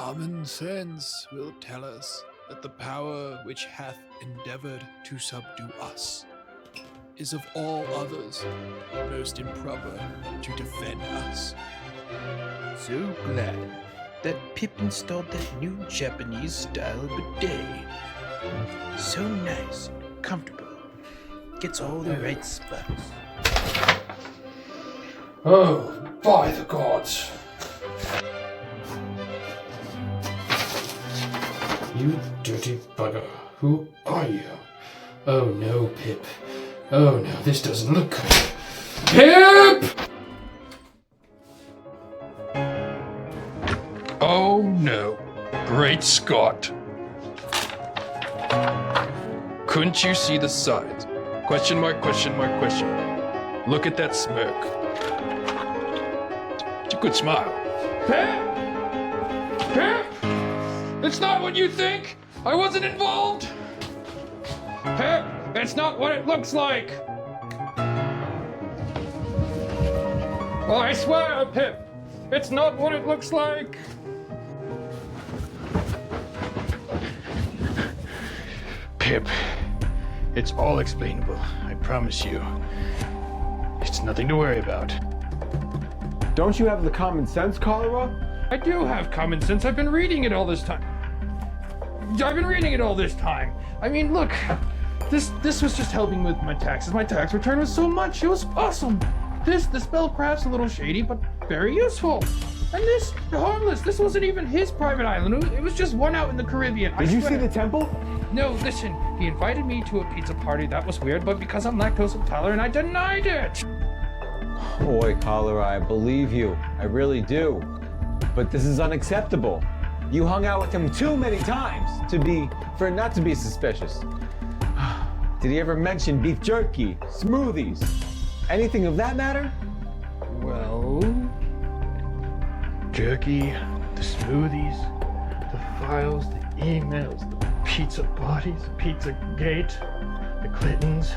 Common sense will tell us that the power which hath endeavored to subdue us is of all others most improper to defend us. So glad that Pip installed that new Japanese-style bidet. So nice and comfortable. Gets all the right spots. Oh, by the gods! You dirty bugger. Who are you? Oh no, Pip. Oh no, this doesn't look good. Pip! Oh no. Great Scott. Couldn't you see the signs? Question mark, question mark, question mark. Look at that smirk. It's a good smile. Pip! Pip! It's not what you think! I wasn't involved! Pip! It's not what it looks like! Oh, I swear, Pip! It's not what it looks like! Pip, it's all explainable, I promise you. It's nothing to worry about. Don't you have the common sense, Cholera? I do have common sense. I've been reading it all this time. I mean, look, this was just helping with my taxes. My tax return was so much. It was awesome. The spellcraft's a little shady, but very useful. And this, harmless. This wasn't even his private island. It was just one out in the Caribbean. Did you see the temple? No, listen. He invited me to a pizza party. That was weird, but because I'm lactose intolerant, I denied it. Boy, Cholera, I believe you. I really do. But this is unacceptable. You hung out with him too many times for not to be suspicious. Did he ever mention beef jerky, smoothies, anything of that matter? Well, jerky, the smoothies, the files, the emails, the pizza parties, Pizza Gate, the Clintons,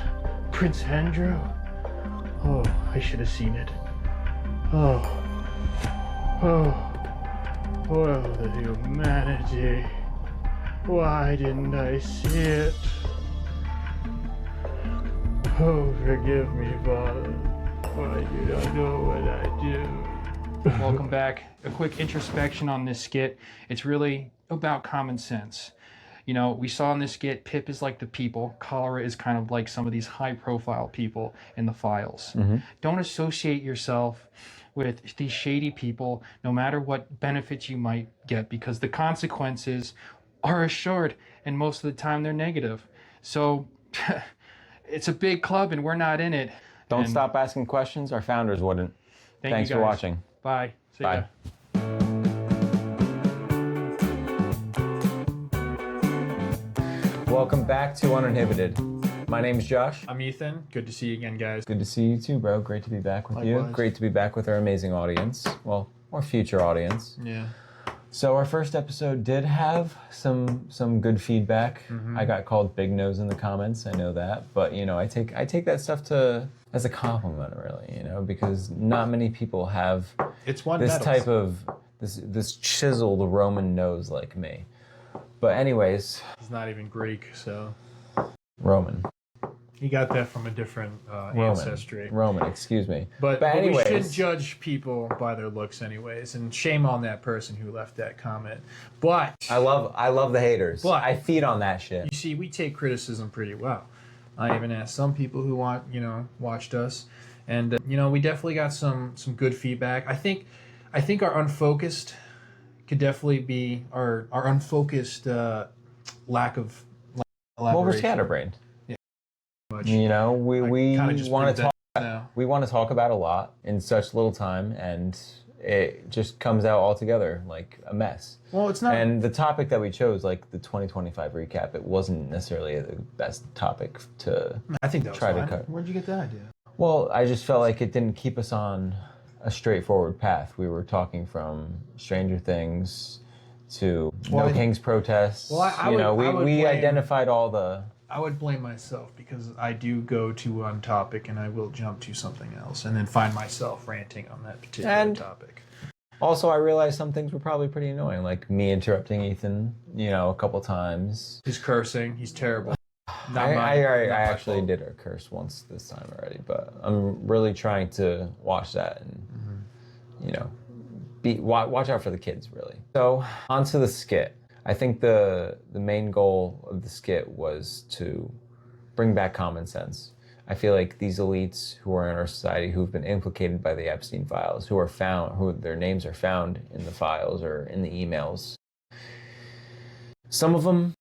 Prince Andrew. Oh, I should have seen it. Oh, the humanity. Why didn't I see it? Oh, forgive me, Father. Why do I know what I do? Welcome back. A quick introspection on this skit. It's really about common sense. You know, we saw in this skit, Pip is like the people. Cholera is kind of like some of these high-profile people in the files. Mm-hmm. Don't associate yourself with these shady people, no matter what benefits you might get, because the consequences are assured, and most of the time they're negative. So it's a big club, and we're not in it. Don't stop asking questions. Our founders wouldn't. Thanks for watching. Bye. See Bye. ya. Welcome back to Uninhibited. My name is Josh. I'm Ethan. Good to see you again, guys. Good to see you too, bro. Great to be back with you. Likewise. Great to be back with our amazing audience. Well, our future audience. Yeah. So our first episode did have some good feedback. Mm-hmm. I got called big nose in the comments. I know that, but you know, I take that stuff as a compliment, really. You know, because not many people have type of this chiseled Roman nose like me. But anyways, He's not even Greek, so Roman. he got that from a different ancestry. Roman, excuse me. But anyways, we should judge people by their looks anyways, and shame on that person who left that comment. But I love the haters. But I feed on that shit. you see, we take criticism pretty well. I even asked some people who watched us, and we definitely got some good feedback. I think our unfocused could definitely be our unfocused lack of elaboration. Well, we're scatterbrained. Yeah. Much. You know, we want to talk. Now. We want to talk about a lot in such little time, and it just comes out all together like a mess. Well, it's not. And the topic that we chose, like the 2025 recap, it wasn't necessarily the best topic to I think that was try fine. to cut. Where'd you get that idea? Well, I just felt like it didn't keep us on a straightforward path. We were talking from Stranger Things to No King's protests. Well, we identified all the... I would blame myself because I do go to one topic and I will jump to something else and then find myself ranting on that particular topic. Also, I realized some things were probably pretty annoying, like me interrupting Ethan, a couple times. He's cursing. He's terrible. I actually did a curse once this time already, but I'm really trying to watch that and, watch out for the kids, really. So, onto the skit. I think the main goal of the skit was to bring back common sense. I feel like these elites who are in our society who've been implicated by the Epstein files, who their names are found in the files or in the emails, some of them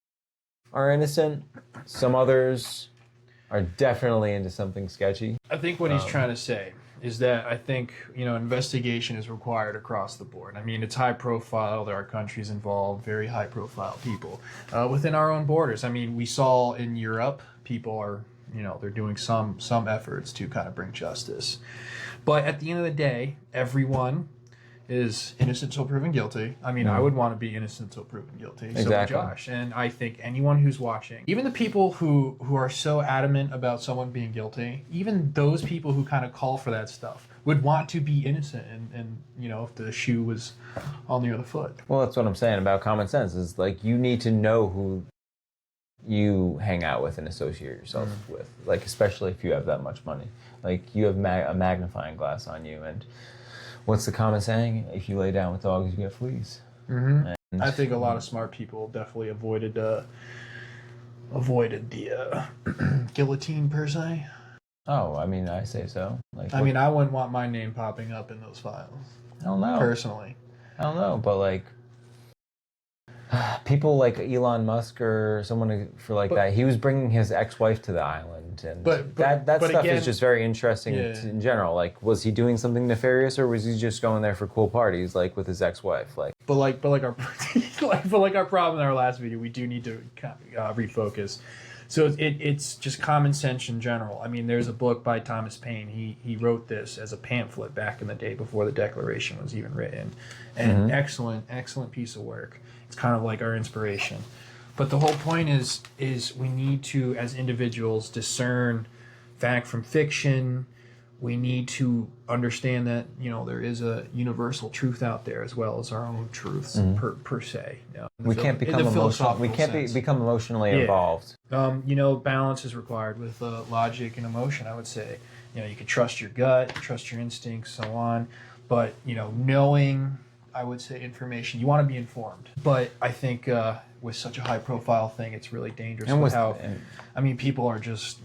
are innocent, some others are definitely into something sketchy. I think what he's trying to say is that I think, investigation is required across the board. I mean, it's high profile. There are countries involved, very high profile people within our own borders. I mean, we saw in Europe, people are, they're doing some efforts to kind of bring justice. But at the end of the day, everyone is innocent until proven guilty. I mean, I would want to be innocent until proven guilty. Exactly. So would Josh. And I think anyone who's watching, even the people who are so adamant about someone being guilty, even those people who kind of call for that stuff would want to be innocent and if the shoe was on the other foot. Well, that's what I'm saying about common sense is like you need to know who you hang out with and associate yourself with, like especially if you have that much money. Like you have a magnifying glass on you, and what's the common saying? If you lay down with dogs, you get fleas. And I think a lot of smart people definitely avoided the guillotine per se. Oh, I mean, I say so. Like, I mean, I wouldn't want my name popping up in those files. I don't know. Personally. I don't know, but like people like Elon Musk or someone that, he was bringing his ex-wife to the island, and that stuff is just very interesting in general. Like, was he doing something nefarious, or was he just going there for cool parties, like with his ex-wife? Like, but like our our problem in our last video, we do need to refocus. So it's just common sense in general. I mean, there's a book by Thomas Paine. He wrote this as a pamphlet back in the day before the Declaration was even written, and excellent piece of work. It's kind of like our inspiration. But the whole point is we need to, as individuals, discern fact from fiction. We need to understand that there is a universal truth out there as well as our own truths per se. We can't become emotional. We can't become emotionally involved. Balance is required with logic and emotion. I would say, you can trust your gut, trust your instincts, so on. But knowing, I would say, information. You want to be informed. But I think with such a high-profile thing, it's really dangerous. And people are just,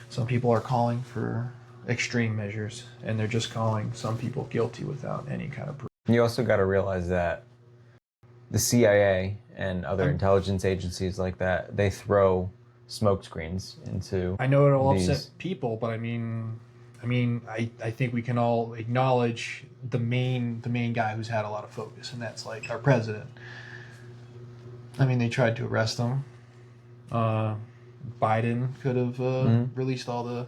some people are calling for extreme measures, and they're just calling some people guilty without any kind of proof. You also got to realize that the CIA and other intelligence agencies like that, they throw smoke screens into. I know it'll upset people, but I think we can all acknowledge the main guy who's had a lot of focus, and that's like our president. I mean, they tried to arrest him. Biden could have released all the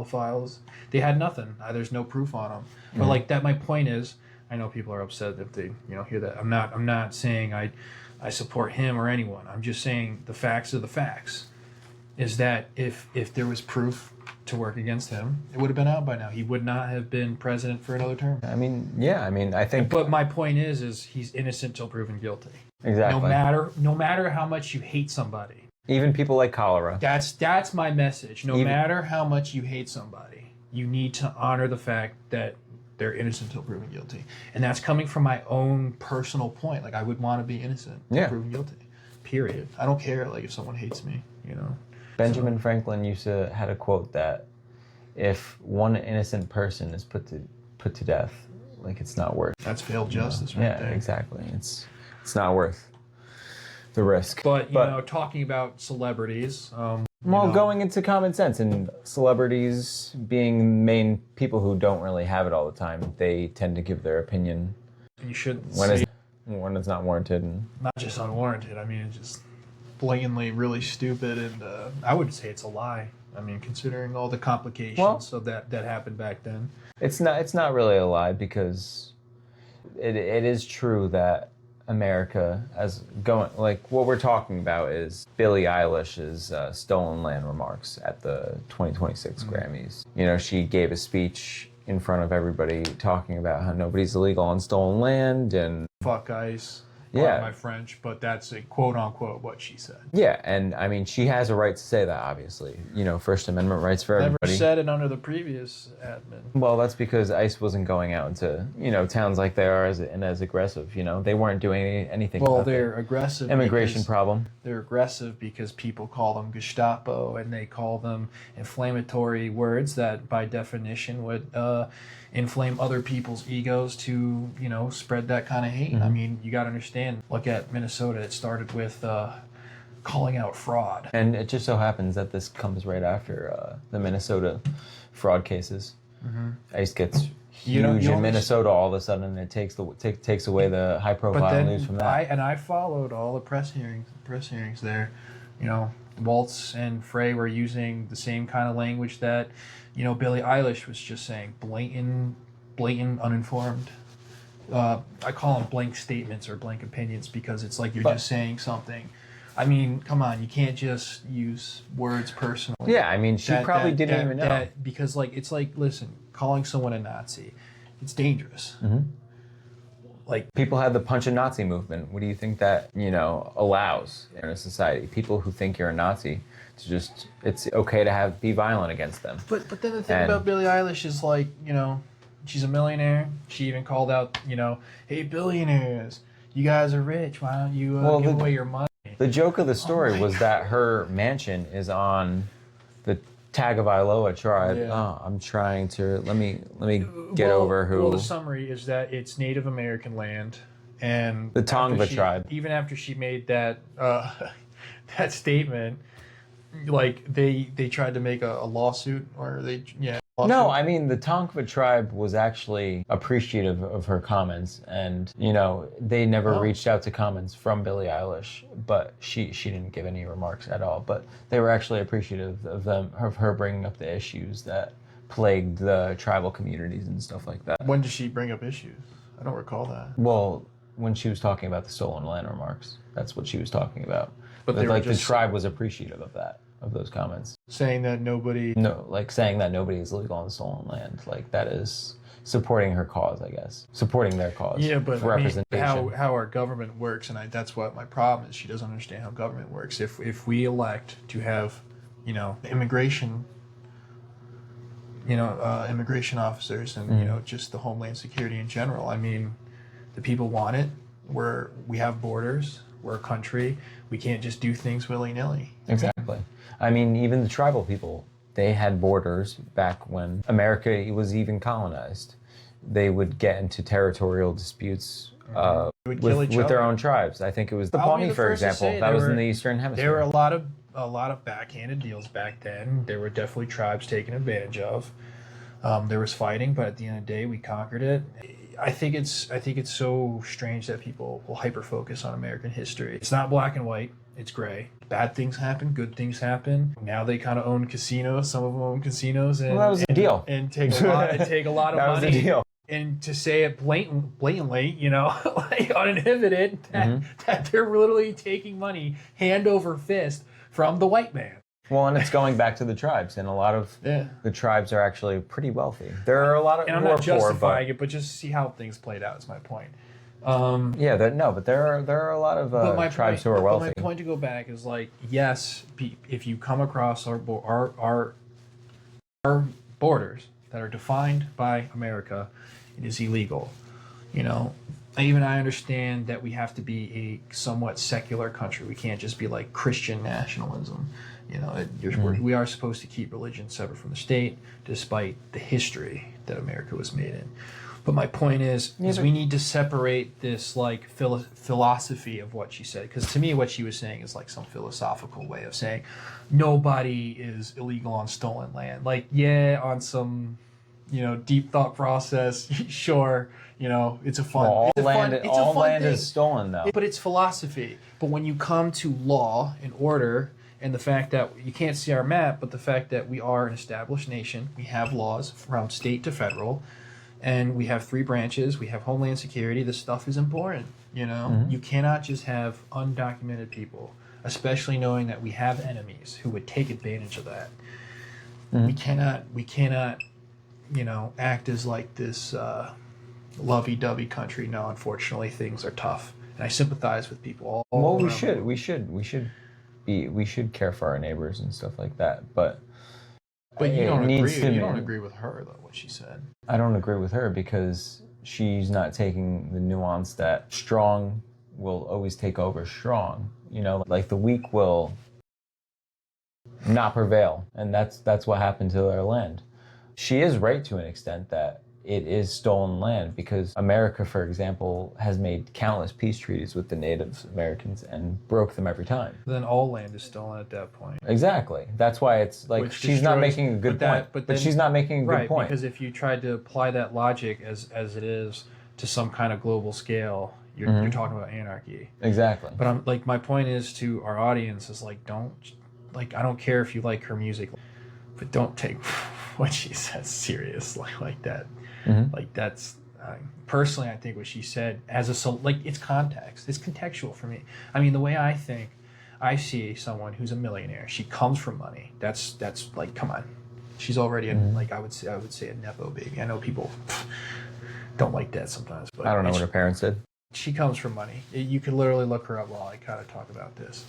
files. They had nothing. There's no proof on them. But like that, my point is, I know people are upset if they hear that. I'm not saying I support him or anyone. I'm just saying the facts are the facts. Is that if there was proof to work against him, it would have been out by now. He would not have been president for another term. I mean, yeah. I mean, I think. But my point is he's innocent till proven guilty. Exactly. No matter how much you hate somebody. Even people like cholera. That's my message. No matter how much you hate somebody, you need to honor the fact that they're innocent until proven guilty. And that's coming from my own personal point. Like, I would want to be innocent until proven guilty. Period. I don't care, like, if someone hates me, Benjamin Franklin had a quote that if one innocent person is put to death, like, it's not worth. That's failed justice right there. Yeah, exactly. It's not worth the risk. But talking about celebrities. Going into common sense and celebrities being main people who don't really have it all the time, they tend to give their opinion. You should when it's not warranted. And not just unwarranted. I mean, it's just blatantly really stupid, and I would say it's a lie. I mean, considering all the complications of that happened back then. It's not really a lie, because it is true that America what we're talking about is Billie Eilish's stolen land remarks at the 2026 Grammys. She gave a speech in front of everybody talking about how nobody's illegal on stolen land and Fuck ICE. Yeah. Pardon my French, but that's a quote unquote what she said. yeah, and I mean she has a right to say that, obviously. You know, First Amendment rights for Never everybody. said it under the previous admin. Well, that's because ICE wasn't going out into, you know, towns like they are and as aggressive, you know. They weren't doing anything Well, about they're the aggressive. immigration because problem. They're aggressive because people call them Gestapo and they call them inflammatory words that, by definition, would inflame other people's egos to, you know, spread that kind of hate. I mean, you got to understand. Look at Minnesota. It started with calling out fraud. And it just so happens that this comes right after the Minnesota fraud cases. ICE gets huge in Minnesota all of a sudden, and it takes away the high profile news from that. I followed all the press hearings there. You know, Waltz and Frey were using the same kind of language that, you know, Billie Eilish was just saying, blatant uninformed. I call them blank statements or blank opinions because it's like you're just saying something. I mean, come on, you can't just use words personally. Yeah, I mean, she probably didn't even know. Because, like, it's like, listen, calling someone a Nazi, it's dangerous. Like, People had the punch a Nazi movement. What do you think that, you know, allows in a society? People who think you're a Nazi to just, it's okay to be violent against them. But then the thing about Billie Eilish is, like, you know, she's a millionaire. She even called out, you know, hey, billionaires, you guys are rich. Why don't you give away your money? The joke of the story was that her mansion is on the Tagovailoa tribe. Yeah. Oh, I'm trying to let me get over who. Well, the summary is that it's Native American land, and The Tongva tribe. Even after she made that that statement, like they tried to make a lawsuit, or lawsuit. No, I mean the Tongva tribe was actually appreciative of her comments, and you know they never reached out to comments from Billie Eilish, but she didn't give any remarks at all. But they were actually appreciative of her bringing up the issues that plagued the tribal communities and stuff like that. When did she bring up issues? I don't recall that. Well, when she was talking about the stolen land remarks, that's what she was talking about. But they were like the just tribe was appreciative of those comments. saying that nobody. No, like saying that nobody is legal on stolen land, like that is supporting her cause, I guess, supporting their cause. Yeah, but for I mean, representation. how our government works, and that's what my problem is. She doesn't understand how government works. If we elect to have, you know, immigration officers, and you know, just the Homeland Security in general. I mean, the people want it. We have borders. We're a country. We can't just do things willy-nilly. Exactly. I mean, even the tribal people, they had borders back when America was even colonized. They would get into territorial disputes with their own tribes. I think it was the Pawnee, for example. That was in the Eastern Hemisphere. There were a lot of backhanded deals back then. There were definitely tribes taken advantage of. There was fighting, but at the end of the day, we conquered it. I think it's so strange that people will hyper focus on American history. It's not black and white. It's gray. Bad things happen. Good things happen. Now they kind of own casinos. Some of them own casinos, and that was the deal. And take a lot of money. That was the deal. And to say it blatantly, you know, like uninhibited, that they're literally taking money hand over fist from the white man. Well, and it's going back to the tribes, and a lot of the tribes are actually pretty wealthy. There are a lot of and I'm not justifying it, but just see how things played out is my point. But there are a lot of tribes who are wealthy. But my point to go back is like, yes, if you come across our borders that are defined by America, it is illegal. You know, I understand that we have to be a somewhat secular country. We can't just be like Christian nationalism. You know, we are supposed to keep religion separate from the state, despite the history that America was made in. But my point is we need to separate this like philosophy of what she said, because to me what she was saying is like some philosophical way of saying nobody is illegal on stolen land. Like, yeah, on some, you know, deep thought process, sure, you know, it's a fun. Well, all land thing. Is stolen though. But it's philosophy. But when you come to law and order, and the fact that you can't see our map, but the fact that we are an established nation, we have laws from state to federal, and we have 3 branches, we have Homeland Security, this stuff is important, you know? You cannot just have undocumented people, especially knowing that we have enemies who would take advantage of that. We cannot, act as like this lovey-dovey country. No, unfortunately, things are tough, and I sympathize with people all Well, around we the should. world. We should care for our neighbors and stuff like that. But You it don't needs agree. to You be- don't agree with her though. What she said. I don't agree with her because she's not taking the nuance that strong will always take over strong. Like the weak will not prevail, and that's what happened to their land. She is right to an extent that it is stolen land because America, for example, has made countless peace treaties with the Native Americans and broke them every time. Then all land is stolen at that point. Exactly. That's why it's like Which she's not destroys- making a good but that- point. but But then- she's not making a good Right, point. because if you tried to apply that logic as it is to some kind of global scale, you're talking about anarchy. Exactly. But I'm like, my point is to our audience is like, don't, like, I don't care if you like her music, but don't take what she says serious like that. Like that's personally, I think what she said as it's context, it's contextual for me. I mean, the way I think, I see someone who's a millionaire. She comes from money. That's like, come on, she's already like I would say a nepo baby. I know people don't like that sometimes, but I don't know what her parents did. she comes from money. You could literally look her up while I kind of talk about this.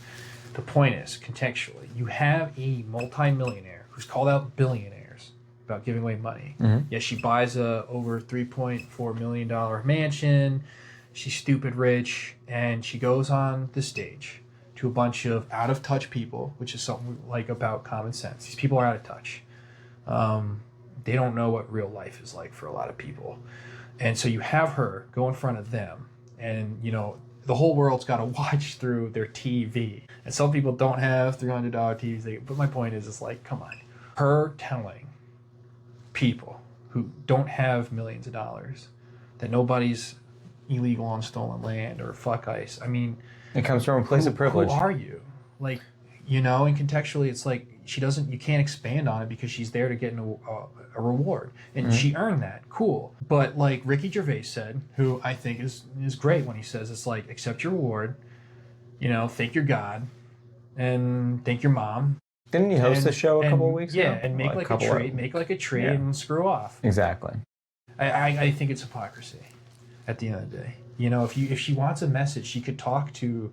The point is, contextually, you have a multi-millionaire who's called out billionaires about giving away money. Yes, she buys a over $3.4 million mansion. She's stupid rich, and she goes on the stage to a bunch of out-of-touch people, which is something we like about common sense. These people are out of touch. They don't know what real life is like for a lot of people. And so you have her go in front of them, and the whole world's got to watch through their TV. And some people don't have $300 TVs. But my point is, it's like, come on. Her telling people who don't have millions of dollars that nobody's illegal on stolen land or fuck ICE. I mean, It comes from a place of privilege. who are you? Like, and contextually, it's like you can't expand on it because she's there to get a reward. And she earned that. Cool. But like Ricky Gervais said, who I think is great when he says, it's like, accept your reward, thank your God, and thank your mom. Didn't he host the show a couple of weeks ago? Yeah, and make like a trade and screw off. Exactly. I think it's hypocrisy at the end of the day. If she wants a message, she could talk to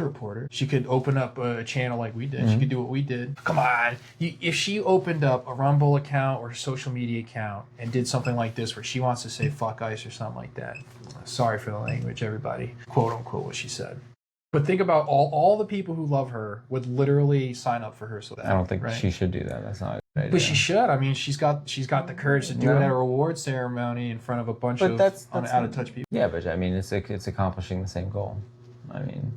reporters. She could open up a channel like we did. She could do what we did. Come on. If she opened up a Rumble account or a social media account and did something like this where she wants to say fuck ICE or something like that, sorry for the language, everybody, quote unquote what she said. But think about all the people who love her would literally sign up for her. So that, I don't think right? she should do that. That's not a good idea. But she should. I mean, she's got the courage to do it at a reward ceremony in front of a bunch of out of touch people. Yeah, but I mean, it's accomplishing the same goal. I mean,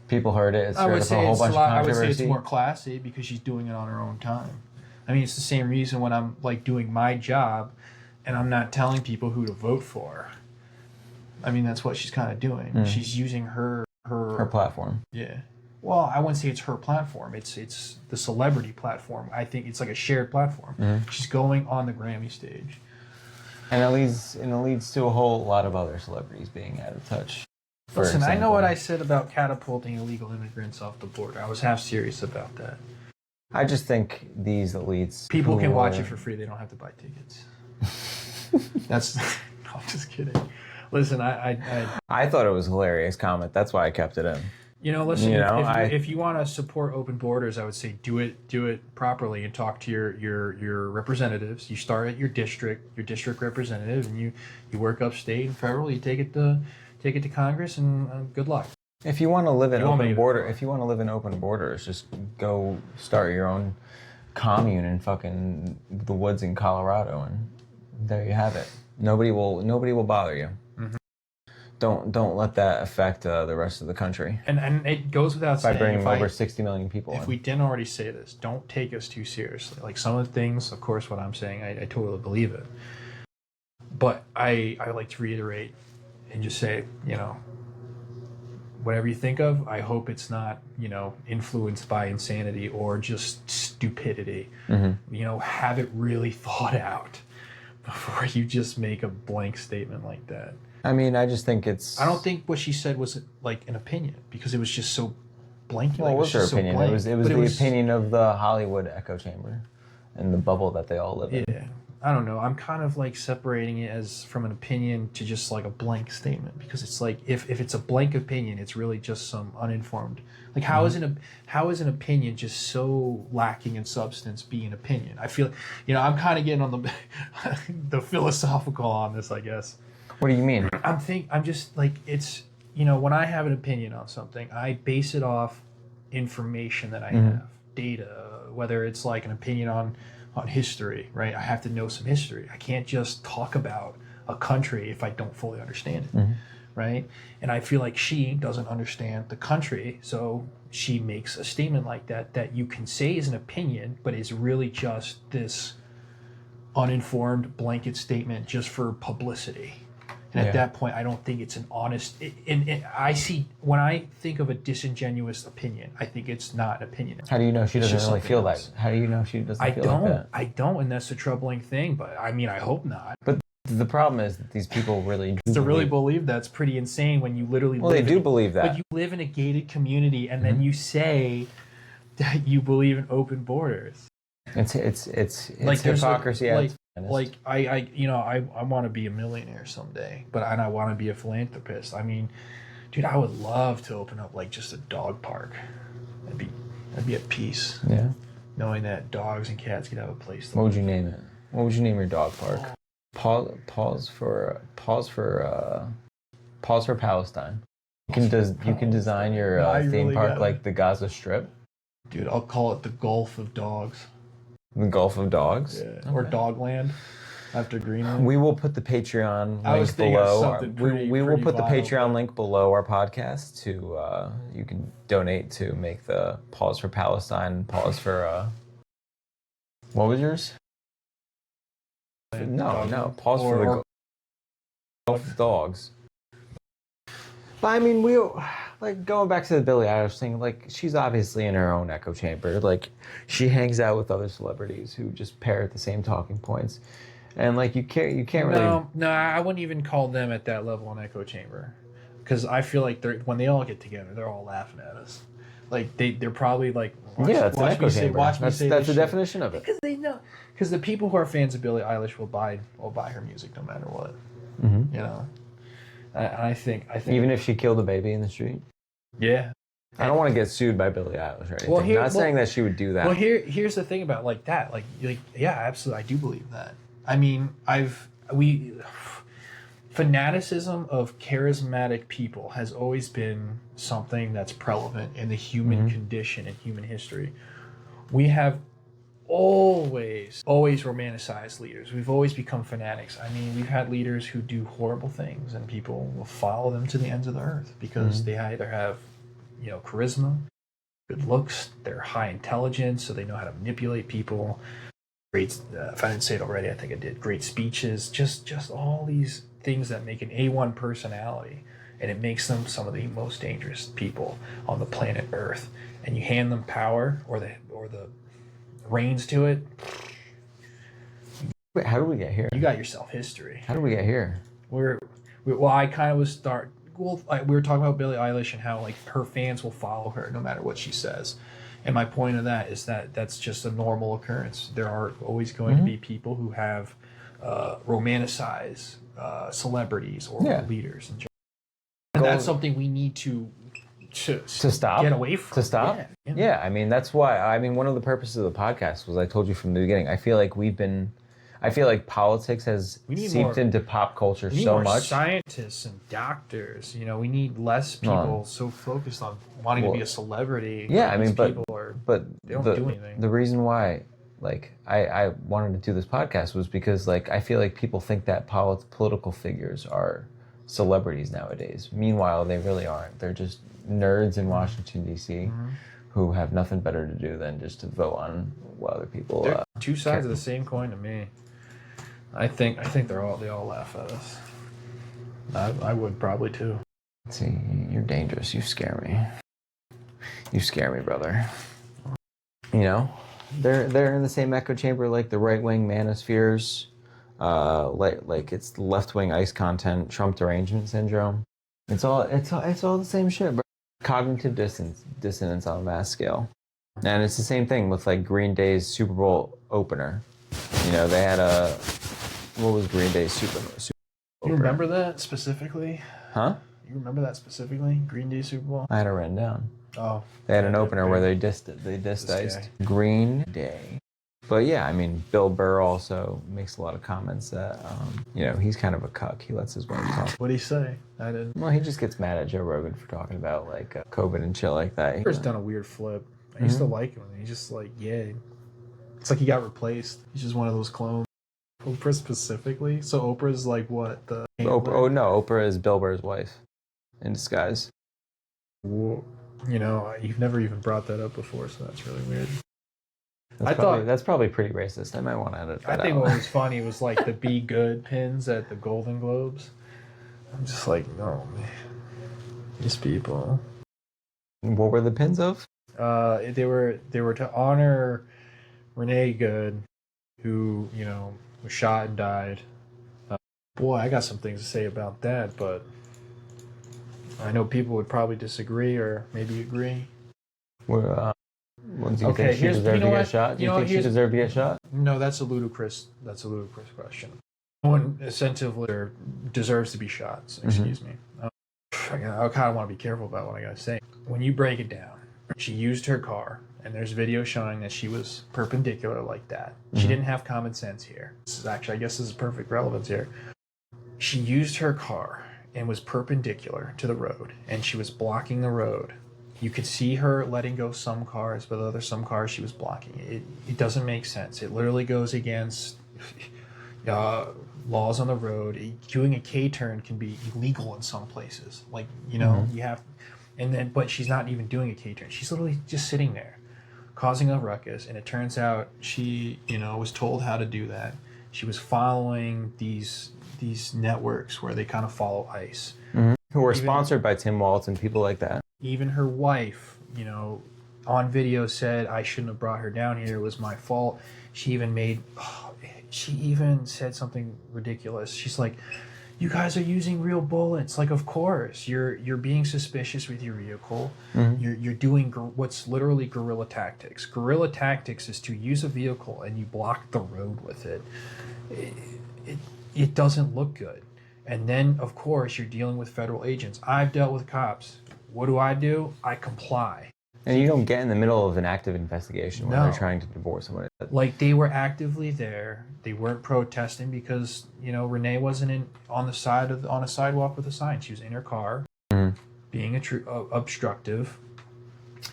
people heard it. It's I would stirred up a whole bunch of I would controversy. say it's more classy because she's doing it on her own time. I mean, it's the same reason when I'm like doing my job and I'm not telling people who to vote for. I mean, that's what she's kind of doing. She's using her platform. Yeah. Well, I wouldn't say it's her platform. It's the celebrity platform. I think it's like a shared platform. She's going on the Grammy stage. And it leads to a whole lot of other celebrities being out of touch. Listen, I know what I said about catapulting illegal immigrants off the border. I was half serious about that. I just think these elites... People can watch it for free. They don't have to buy tickets. That's... No, I'm just kidding. Listen, I thought it was a hilarious comment. That's why I kept it in. Listen, if you want to support open borders, I would say do it properly and talk to your representatives. You start at your district representative, and you work upstate and federal. You take it to Congress, and good luck. If you want to live in open borders, just go start your own commune in fucking the woods in Colorado, and there you have it. Nobody will bother you. Don't let that affect the rest of the country. And it goes without saying. By bringing over 60 million people in. If we didn't already say this, don't take us too seriously. Like some of the things, of course, what I'm saying, I totally believe it. But I like to reiterate and just say, whatever you think of, I hope it's not, influenced by insanity or just stupidity. Have it really thought out before you just make a blank statement like that. I mean, I just think it's... I don't think what she said was like an opinion because it was just so blank. Well, it was her opinion. It was the opinion of the Hollywood echo chamber and the bubble that they all live in. Yeah, I don't know. I'm kind of like separating it as from an opinion to just like a blank statement, because it's like if it's a blank opinion, it's really just some uninformed. Like how is an opinion just so lacking in substance be an opinion? I feel, I'm kind of getting on the the philosophical on this, I guess. What do you mean? I'm just like, it's, when I have an opinion on something, I base it off information that I have, data, whether it's like an opinion on history, right? I have to know some history. I can't just talk about a country if I don't fully understand it, right? And I feel like she doesn't understand the country, so she makes a statement like that you can say is an opinion, but is really just this uninformed blanket statement just for publicity. And at that point, I don't think it's an honest. And I see, when I think of a disingenuous opinion, I think it's not an opinion. How do you know she doesn't really feel that? How do you know she doesn't feel like that? I don't, and that's the troubling thing. But I mean, I hope not. But the problem is that these people really do to really believe that's pretty insane when you literally. Well, they do believe that. But you live in a gated community, and then you say that you believe in open borders. It's like hypocrisy. Like I want to be a millionaire someday, and I want to be a philanthropist. I mean, dude, I would love to open up like just a dog park. I'd be at peace. Yeah. Knowing that dogs and cats could have a place. What would you name it? What would you name your dog park? Pause for Palestine. You can design your theme park like the Gaza Strip. Dude, I'll call it the Gulf of Dogs. The Gulf of Dogs? Yeah. Okay. Or Dogland after Greenland. We will put the Patreon link below. We will put the Patreon link below our podcast to you can donate to make the Pause for Palestine, pause for what was yours? No, pause for the Gulf of Dogs. But I mean, like going back to the Billie Eilish thing, like she's obviously in her own echo chamber. Like she hangs out with other celebrities who just parrot the same talking points, and like you can't really. No, I wouldn't even call them at that level an echo chamber, because I feel like when they all get together, they're all laughing at us. Like they're probably like, it's an echo chamber. That's the definition of it. Because they know, because the people who are fans of Billie Eilish will buy her music no matter what. I think even if she killed a baby in the street. Yeah. I don't want to get sued by Billie Eilish or anything. Not saying that she would do that. Well, here's the thing about like that. Like yeah, absolutely, I do believe that. I mean, fanaticism of charismatic people has always been something that's prevalent in the human condition and human history. We have always romanticized leaders. We've always become fanatics. I mean, we've had leaders who do horrible things, and people will follow them to the ends of the earth because they either have, charisma, good looks, they're high intelligence, so they know how to manipulate people. Great, if I didn't say it already, I think I did. Great speeches, just all these things that make an A1 personality, and it makes them some of the most dangerous people on the planet Earth. And you hand them power or the reins to it. Wait, how did we get here? You got yourself history. How did we get here? I kind of was we were talking about Billie Eilish and how like her fans will follow her no matter what she says. And my point of that is that that's just a normal occurrence. There are always going to be people who have romanticized celebrities or leaders. And that's something we need to stop, get away from. To stop? Yeah. I mean, that's why. I mean, one of the purposes of the podcast was I told you from the beginning. I feel like politics has seeped into pop culture so much. We need more scientists and doctors. We need less people so focused on wanting to be a celebrity. Yeah, I mean, but they don't do anything. The reason why, like, I wanted to do this podcast was because, like, I feel like people think that political figures are celebrities nowadays. Meanwhile, they really aren't. They're just nerds in Washington D.C. Who have nothing better to do than just to vote on what other people. They're two sides of the same coin to me. I think they all laugh at us. I would probably too. See, you're dangerous. You scare me. You scare me, brother. They're in the same echo chamber like the right wing manospheres. Like it's the left wing ice content, Trump derangement syndrome. It's all the same shit, bro. Cognitive dissonance on a mass scale. And it's the same thing with like Green Day's Super Bowl opener. You know, they had a, what was Green Day's Super You remember that specifically? Huh? You remember that specifically? Green Day Super Bowl? I had it written down. Oh. They had an Yeah, opener where they dissed This Iced guy. Green Day. But yeah, I mean, Bill Burr also makes a lot of comments that, you know, he's kind of a cuck. He lets his wife talk. What'd he say? I didn't. Well, he just gets mad at Joe Rogan for talking about, like, COVID and shit like that. Burr's done a weird flip. I used to like him. He's just like, yeah. It's like he got replaced. He's just one of those clones. Oprah specifically? So Oprah's like what? Oprah, oh, no, Oprah is Bill Burr's wife in disguise. You know, you've never even brought that up before, so that's really weird. That's probably pretty racist. I might want to edit that I think out. what was funny was like the Be Good pins at the Golden Globes. I'm just like, no, man. These people. What were the pins of? They were to honor Renee Good, who, you know, was shot and died. Boy, I got some things to say about that, but I know people would probably disagree or maybe agree. Do you think she deserved to get shot? Do you think she deserved to get shot? No, that's a ludicrous question. No one essentially deserves to be shot. So excuse me. I kind of want to be careful about what I gotta say. When you break it down, she used her car, and there's video showing that she was perpendicular like that. She didn't have common sense here. This is actually, I guess this is perfect relevance here. She used her car and was perpendicular to the road, and she was blocking the road. You could see her letting go some cars, but some cars she was blocking. It doesn't make sense. It literally goes against laws on the road. Doing a K-turn can be illegal in some places. Like, you know, you have, but she's not even doing a K-turn. She's literally just sitting there, causing a ruckus. And it turns out she, you know, was told how to do that. She was following these networks where they kind of follow ICE. Who were sponsored by Tim Waltz and people like that. Even her wife, you know, on video said, I shouldn't have brought her down here. It was my fault. She even said something ridiculous. She's like, you guys are using real bullets. Like, of course, you're being suspicious with your vehicle. You're doing what's literally guerrilla tactics. Guerrilla tactics is to use a vehicle and you block the road with it. It doesn't look good. And then, of course, you're dealing with federal agents. I've dealt with cops. What do? I comply. And you don't get in the middle of an active investigation when they're trying to divorce someone. Like, they were actively there. They weren't protesting because, you know, Renee wasn't on a sidewalk with a sign. She was in her car, being obstructive,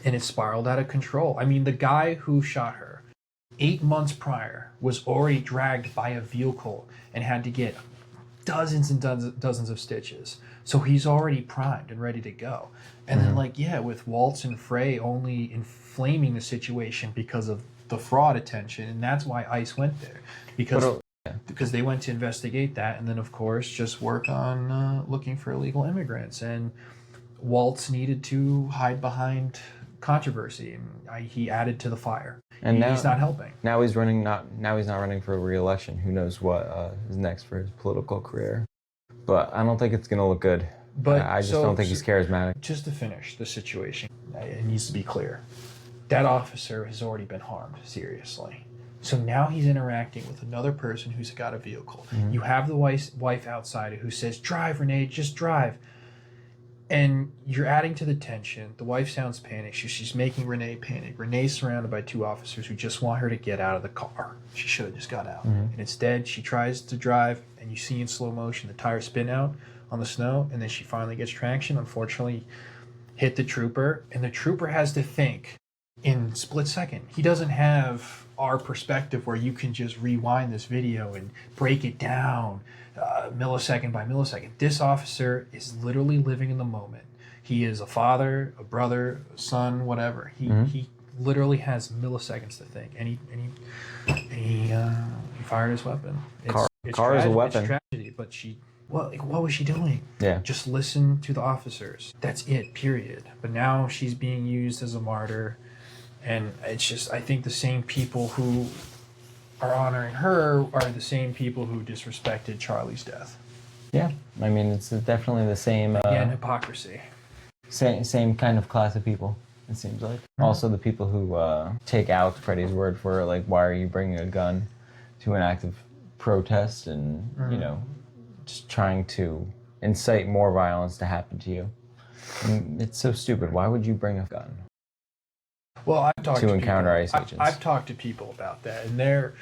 and it spiraled out of control. I mean, the guy who shot her 8 months prior was already dragged by a vehicle and had to get dozens and dozens of stitches. So he's already primed and ready to go. And then, with Waltz and Frey only inflaming the situation because of the fraud attention, and that's why ICE went there. Because they went to investigate that, and then, of course, just work on looking for illegal immigrants. And Waltz needed to hide behind controversy, and he added to the fire. And he's not helping. Now he's not running for re-election. Who knows what is next for his political career? But I don't think it's going to look good. But I just don't think he's charismatic. Just to finish the situation, it needs to be clear. That officer has already been harmed seriously. So now he's interacting with another person who's got a vehicle. You have the wife outside who says, drive, Renee, just drive. And you're adding to the tension. The wife sounds panicked. She's making Renee panic. Renee's surrounded by two officers who just want her to get out of the car. She should have just got out. And instead, she tries to drive, and you see in slow motion the tires spin out on the snow, and then she finally gets traction. Unfortunately, hit the trooper, and the trooper has to think in split second. He doesn't have our perspective where you can just rewind this video and break it down millisecond by millisecond. This officer is literally living in the moment. He is a father, a brother, a son, whatever. He literally has milliseconds to think, and he fired his weapon. Car is a weapon. It's tragedy, but what was she doing? Yeah. Just listen to the officers. That's it, period. But now she's being used as a martyr, and it's just, I think the same people who are honoring her are the same people who disrespected Charlie's death. Yeah, I mean, it's definitely the same. Again, hypocrisy. Same kind of class of people, it seems like. Also, the people who take out Freddie's word for, like, why are you bringing a gun? to an act of protest and, you know, just trying to incite more violence to happen to you. And it's so stupid. Why would you bring a gun? Well, I've talked to to encounter people, ICE agents. I've talked to people about that, and they're,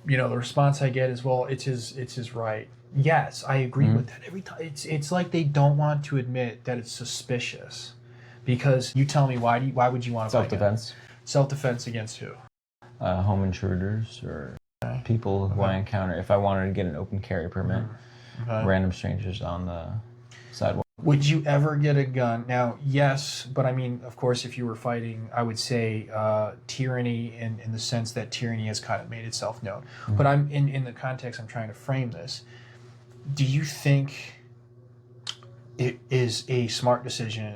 you know, the response I get is, well, it's his right. Yes, I agree with that. Every time, it's like they don't want to admit that it's suspicious, because you tell me why would you want to Self-defense. Self-defense against who? Home intruders or people who I encounter. If I wanted to get an open carry permit, random strangers on the sidewalk. Would you ever get a gun? Now, yes, but I mean, of course, if you were fighting, I would say tyranny in the sense that tyranny has kind of made itself known. But I'm in the context I'm trying to frame this. Do you think it is a smart decision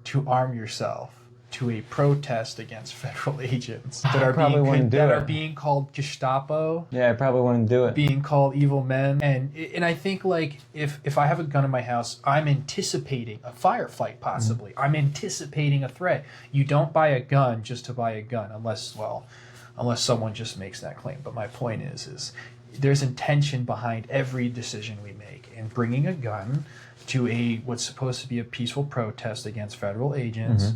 to arm yourself to a protest against federal agents that are being called Gestapo? Yeah, I probably wouldn't do it. Being called evil men, and I think, like, if I have a gun in my house, I'm anticipating a firefight possibly. I'm anticipating a threat. You don't buy a gun just to buy a gun unless someone just makes that claim. But my point is there's intention behind every decision we make, and bringing a gun to what's supposed to be a peaceful protest against federal agents.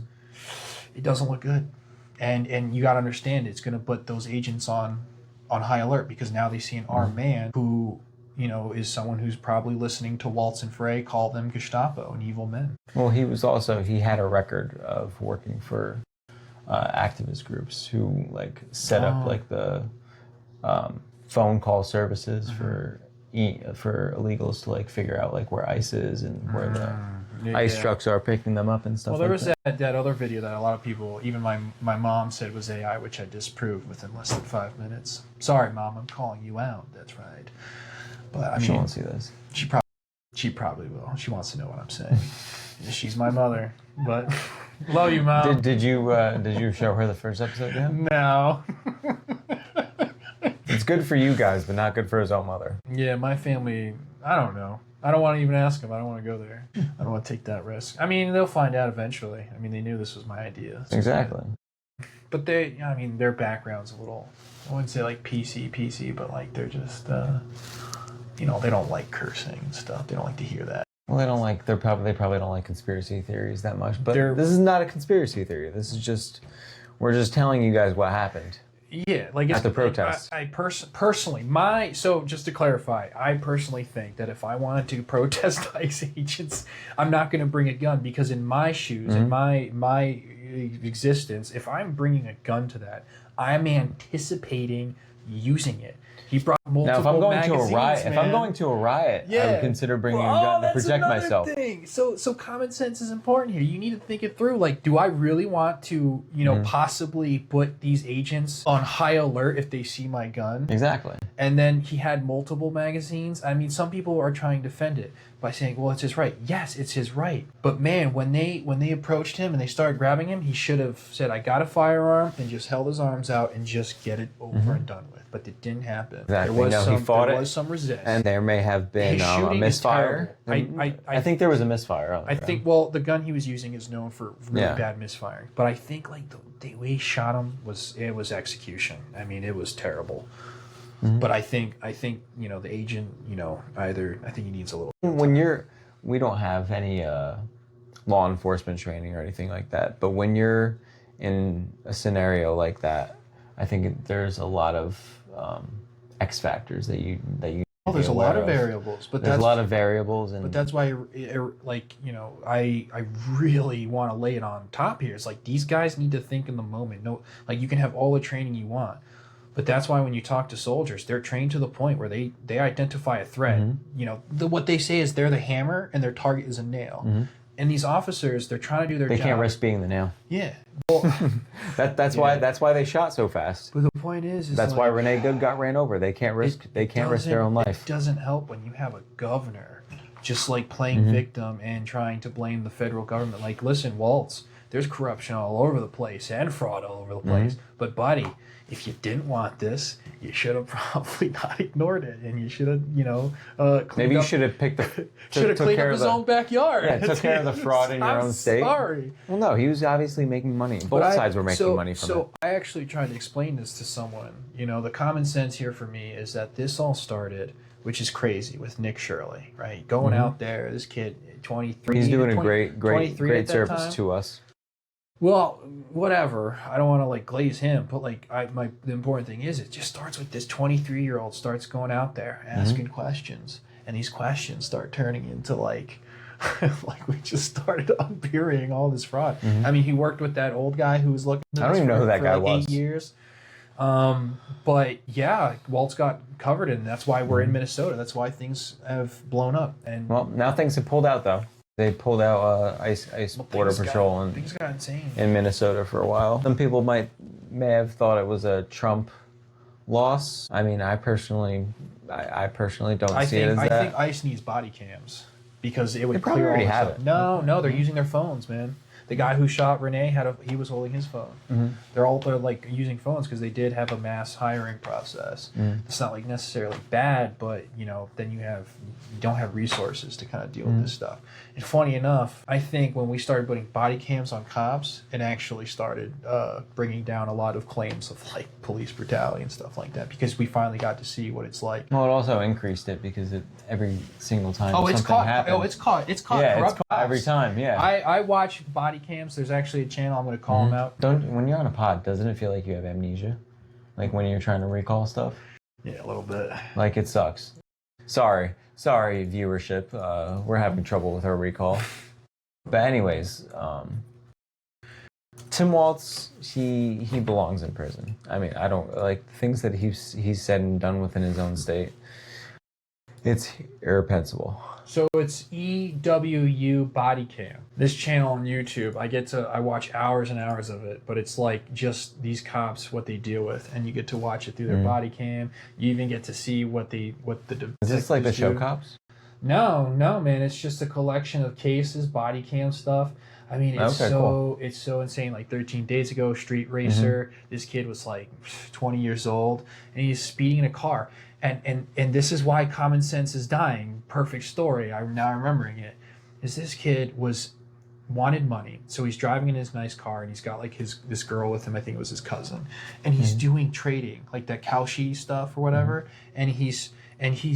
It doesn't look good, and you got to understand it's going to put those agents on high alert, because now they see an armed man who, you know, is someone who's probably listening to Waltz and Frey call them Gestapo and evil men. Well, he had a record of working for activist groups who like set up like the phone call services for illegals to like figure out like where ICE is and where the ICE trucks are picking them up and stuff. Well, there like was that other video that a lot of people, even my mom, said was AI, which I disproved within less than 5 minutes. Sorry, Mom, I'm calling you out. That's right. But I mean, she won't see this. She probably will. She wants to know what I'm saying. She's my mother. But love you, Mom. Did you show her the first episode yet? No. It's good for you guys, but not good for his own mother. Yeah, my family, I don't know. I don't want to even ask them. I don't want to go there. I don't want to take that risk. I mean, they'll find out eventually. I mean, they knew this was my idea. So Exactly. But their background's a little, I wouldn't say like PC, but like they're just, you know, they don't like cursing and stuff. They don't like to hear that. Well, they probably don't like conspiracy theories that much. But this is not a conspiracy theory. This is just, we're just telling you guys what happened. Yeah, like at the protest. I personally, so just to clarify, I personally think that if I wanted to protest ICE agents, I'm not going to bring a gun, because in my shoes, in my existence, if I'm bringing a gun to that, I'm anticipating using it. He brought multiple Now, if I'm going magazines, to a riot, I would consider bringing a gun to protect myself. Thing. So common sense is important here. You need to think it through. Like, do I really want to, you know, possibly put these agents on high alert if they see my gun? Exactly. And then he had multiple magazines. I mean, some people are trying to defend it by saying, well, it's his right. Yes, it's his right. But man, when they approached him and they started grabbing him, he should have said, I got a firearm, and just held his arms out and just get it over and done with. But it didn't happen. Exactly. There was some resist. And there may have been a misfire. I think there was a misfire. I think, well, the gun he was using is known for really bad misfiring. But I think like the way he shot him was execution. I mean, it was terrible. But I think you know, the agent, you know, I think he needs a little. We don't have any law enforcement training or anything like that. But when you're in a scenario like that, I think there's a lot of X factors that you. Oh, there's a lot of variables, but there's a lot of variables, and but that's why, like, you know, I really want to lay it on top here. It's like these guys need to think in the moment. No, like, you can have all the training you want, but that's why when you talk to soldiers, they're trained to the point where they identify a threat. You know, what they say is they're the hammer and their target is a nail. And these officers, they're trying to do their job. They can't risk being the nail. Yeah. Well, that's why they shot so fast. But the point is that's like, why Renee Good got ran over. They can't risk their own life. It doesn't help when you have a governor just like playing victim and trying to blame the federal government. Like, listen, Waltz, there's corruption all over the place and fraud all over the place. But buddy, if you didn't want this, you should have probably not ignored it, and you should have, Maybe you should have picked the should have cleaned up his own backyard. Yeah, took care of the fraud in your own state. Sorry. Well, no, he was obviously making money. Both sides were making money from it. So I actually tried to explain this to someone. The common sense here for me is that this all started, which is crazy, with Nick Shirley, right? Going out there, this kid, 23. He's doing a great service to us. Well, whatever. I don't want to glaze him, but the important thing is it just starts with this 23-year-old starts going out there asking questions, and these questions start turning into like we just started unburying all this fraud. I mean, he worked with that old guy who was looking. I don't even know who that guy was. 8 years. But yeah, Walt's got covered, and that's why we're in Minnesota. That's why things have blown up. And well, now things have pulled out though. They pulled out ICE Border Patrol things got insane in Minnesota for a while. Some people may have thought it was a Trump loss. I mean, I personally don't see it as that. I think ICE needs body cams because it would probably clear all already this have up. it. No, they're using their phones, man. The guy who shot Renee he was holding his phone. They're using phones because they did have a mass hiring process. It's not necessarily bad, but then you don't have resources to kind of deal with this stuff. And funny enough, I think when we started putting body cams on cops, it actually started bringing down a lot of claims of police brutality and stuff like that because we finally got to see what it's like. Well, it also increased it because every single time it's something caught. happened. It's caught. Yeah, corrupt it's caught every cops. time. Yeah. I watch body cams. There's actually a channel. I'm going to call them out. When you're on a pod, doesn't it feel like you have amnesia? Like when you're trying to recall stuff? Yeah, a little bit. Like it sucks. Sorry, viewership. We're having trouble with our recall. But anyways, Tim Waltz, he belongs in prison. I mean, I don't like things that he's said and done within his own state. It's irreprehensible. So it's EWU Body Cam. This channel on YouTube, I watch hours and hours of it, but it's just these cops, what they deal with, and you get to watch it through their body cam. You even get to see what the Is this like the show do. cops? No, man. It's just a collection of cases, body cam stuff. I mean, it's it's so insane. 13 days ago, street racer. This kid was 20 years old, and he's speeding in a car. And this is why common sense is dying. Perfect story. I'm now remembering it. Is this kid wanted money, so he's driving in his nice car, and he's got this girl with him. I think it was his cousin, and he's doing trading, that Kalshi stuff or whatever. And he's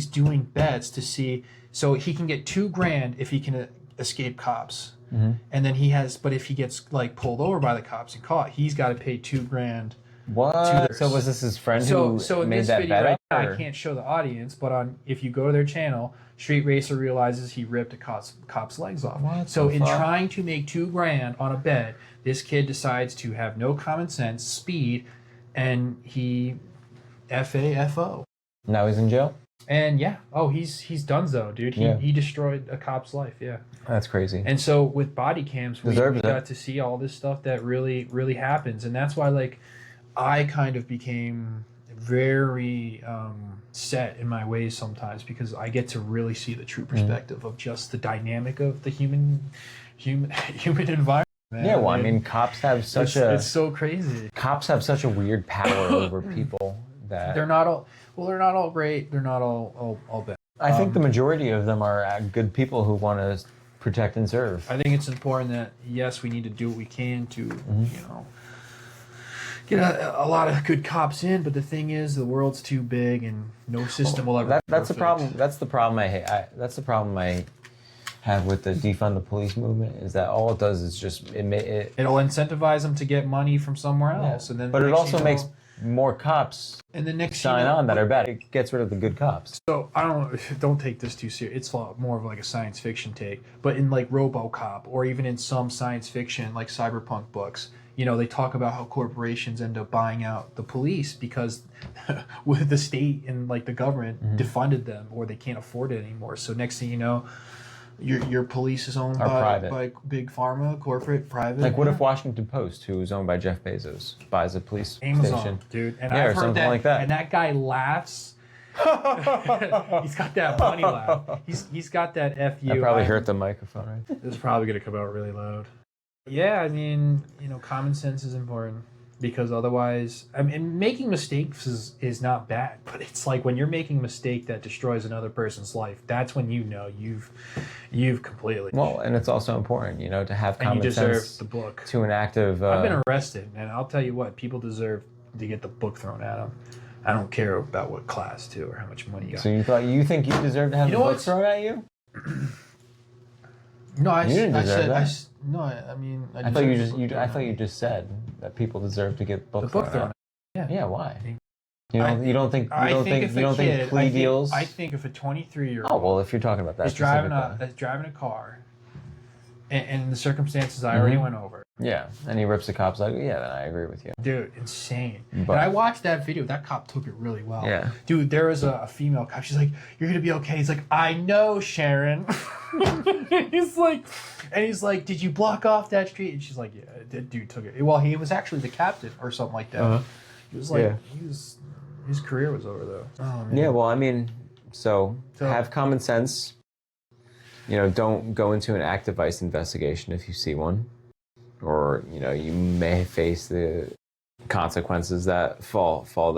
doing bets to see so he can get $2,000 if he can escape cops. And then but if he gets pulled over by the cops and caught, he's got to pay $2,000. What? So was this his friend who in made this that video, bet? I can't show the audience, but if you go to their channel, Street Racer realizes he ripped a cop's legs off. In trying to make $2,000 on a bet, this kid decides to have no common sense, speed, and he FAFO. Now he's in jail? And he's donezo, dude. He destroyed a cop's life. Yeah. That's crazy. And so with body cams, we got to see all this stuff that really, really happens, and that's why I kind of became very set in my ways sometimes because I get to really see the true perspective of just the dynamic of the human environment. Man. Yeah, well, I mean, cops have it's so crazy. Cops have such a weird power over people that they're not all great. They're not all bad. I think the majority of them are good people who want to protect and serve. I think it's important that yes, we need to do what we can to get a lot of good cops in, but the thing is, the world's too big, and no system will ever. That's the problem. That's the problem I hate. That's the problem I have with the defund the police movement. Is that all it does is just it'll incentivize them to get money from somewhere else, and then. But it also makes more cops and the next sign on that are bad. It gets rid of the good cops. So don't take this too serious. It's more of a science fiction take. But in RoboCop, or even in some science fiction cyberpunk books, they talk about how corporations end up buying out the police because with the state and the government defunded them, or they can't afford it anymore. So next thing you know, your police is owned by big pharma, corporate, private. What if Washington Post, who is owned by Jeff Bezos, buys a police Amazon, station? dude. And I've heard that, like that. And that guy laughs. He's got that money laugh. He's got that FU. That probably hurt the microphone, right? This is probably going to come out really loud. Yeah, I mean, common sense is important because otherwise, I mean, making mistakes is not bad, but it's like when you're making a mistake that destroys another person's life, that's when you've completely. Well, and it's also important, to have And you common deserve sense the book. to an active. I've been arrested, and I'll tell you what, people deserve to get the book thrown at them. I don't care about what class too or how much money you got. So you think you deserve to have the book thrown at you? No, You didn't deserve that. I thought you just said that people deserve to get the books book thrown thrown. at. Yeah. Yeah, why? You don't think plea deals? I think if a 23-year-old Oh well, if you're talking about that, is driving specifically. a car, and the circumstances I already went over. Yeah, and he rips the cops like, yeah, then I agree with you. Dude, insane. But- and I watched that video. That cop took it really well. Yeah. Dude, there was a female cop. She's like, "You're gonna be okay." He's like, "I know, Sharon." he's like, "Did you block off that street?" And she's like, "Yeah, that dude took it." Well, he was actually the captain or something like that. Uh-huh. He was like, Yeah. his career was over though. Oh man. Yeah, well, I mean, so have common sense. Don't go into an active vice investigation if you see one, or you may face the consequences that fall to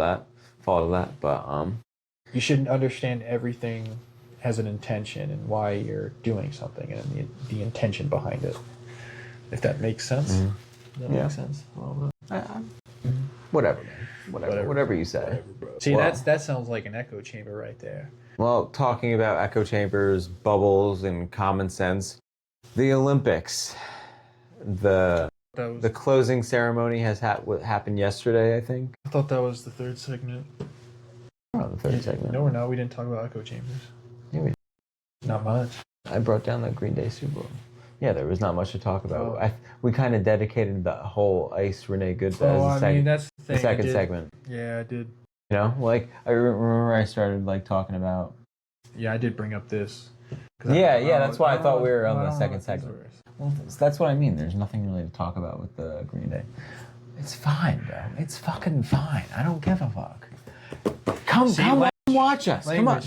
that. But You shouldn't understand everything has an intention and why you're doing something and the intention behind it. If that makes sense. Does that Yeah. make sense? Well, whatever, man. Whatever you say. whatever, bro. See, Well- that sounds like an echo chamber right there. Well, talking about echo chambers, bubbles, and common sense, the Olympics, the closing ceremony has happened yesterday, I think. I thought that was the third segment. We're on the third segment. No, we're not. We didn't talk about echo chambers. Yeah, we Not much. I brought down the Green Day Super Bowl. Yeah, there was not much to talk about. Oh. We kind of dedicated the whole Ice Renee Good Oh, as that's the thing. the second I did- segment. Yeah, I did. Like I remember I started talking about. Yeah, I did bring up this. Yeah, that's why I thought we were on the second segment. Well, that's what I mean. There's nothing really to talk about with the Green Day. It's fine, bro. It's fucking fine. I don't give a fuck. Come watch us. Come on.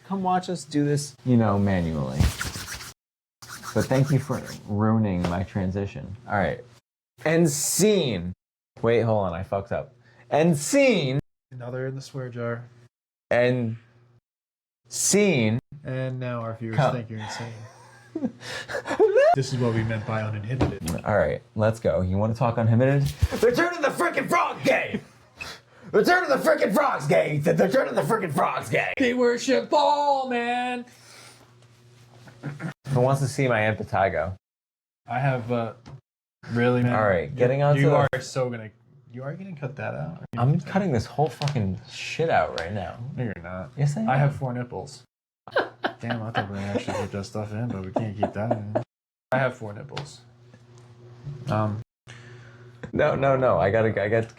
Come watch us do this, manually. But thank you for ruining my transition. All right. End scene. Wait, hold on. I fucked up. End scene. Another in the swear jar. End scene. And now our viewers Come. think you're insane. This is what we meant by uninhibited. All right, let's go. You want to talk Uninhibited? Return of the freaking frog game! Return of the freaking frogs game! The return of the freaking frogs game! They worship ball, man. Who wants to see my impetigo? I have really, man. All right, getting on to You the- are so gonna. You are gonna cut that out. I'm cutting this whole fucking shit out right now. No, you're not. Yes, I am. I have 4 nipples. Damn, I thought we were gonna actually put that stuff in, but we can't keep that in. I have 4 nipples. No. I gotta get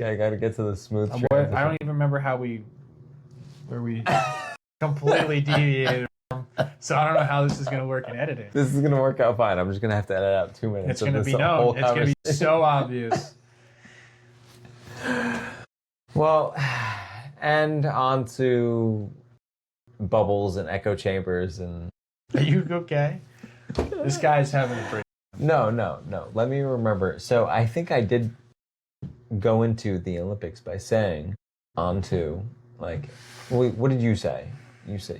to the smooth. I don't even remember where we completely deviated from. So I don't know how this is gonna work in editing. This is gonna work out fine. I'm just gonna have to edit out 2 minutes. It's of gonna this be whole known. It's gonna be conversation. so obvious. Well, and on to bubbles and echo chambers and. Are you okay? This guy's having a break. No. Let me remember. So I think I did go into the Olympics by saying onto what did you say? You said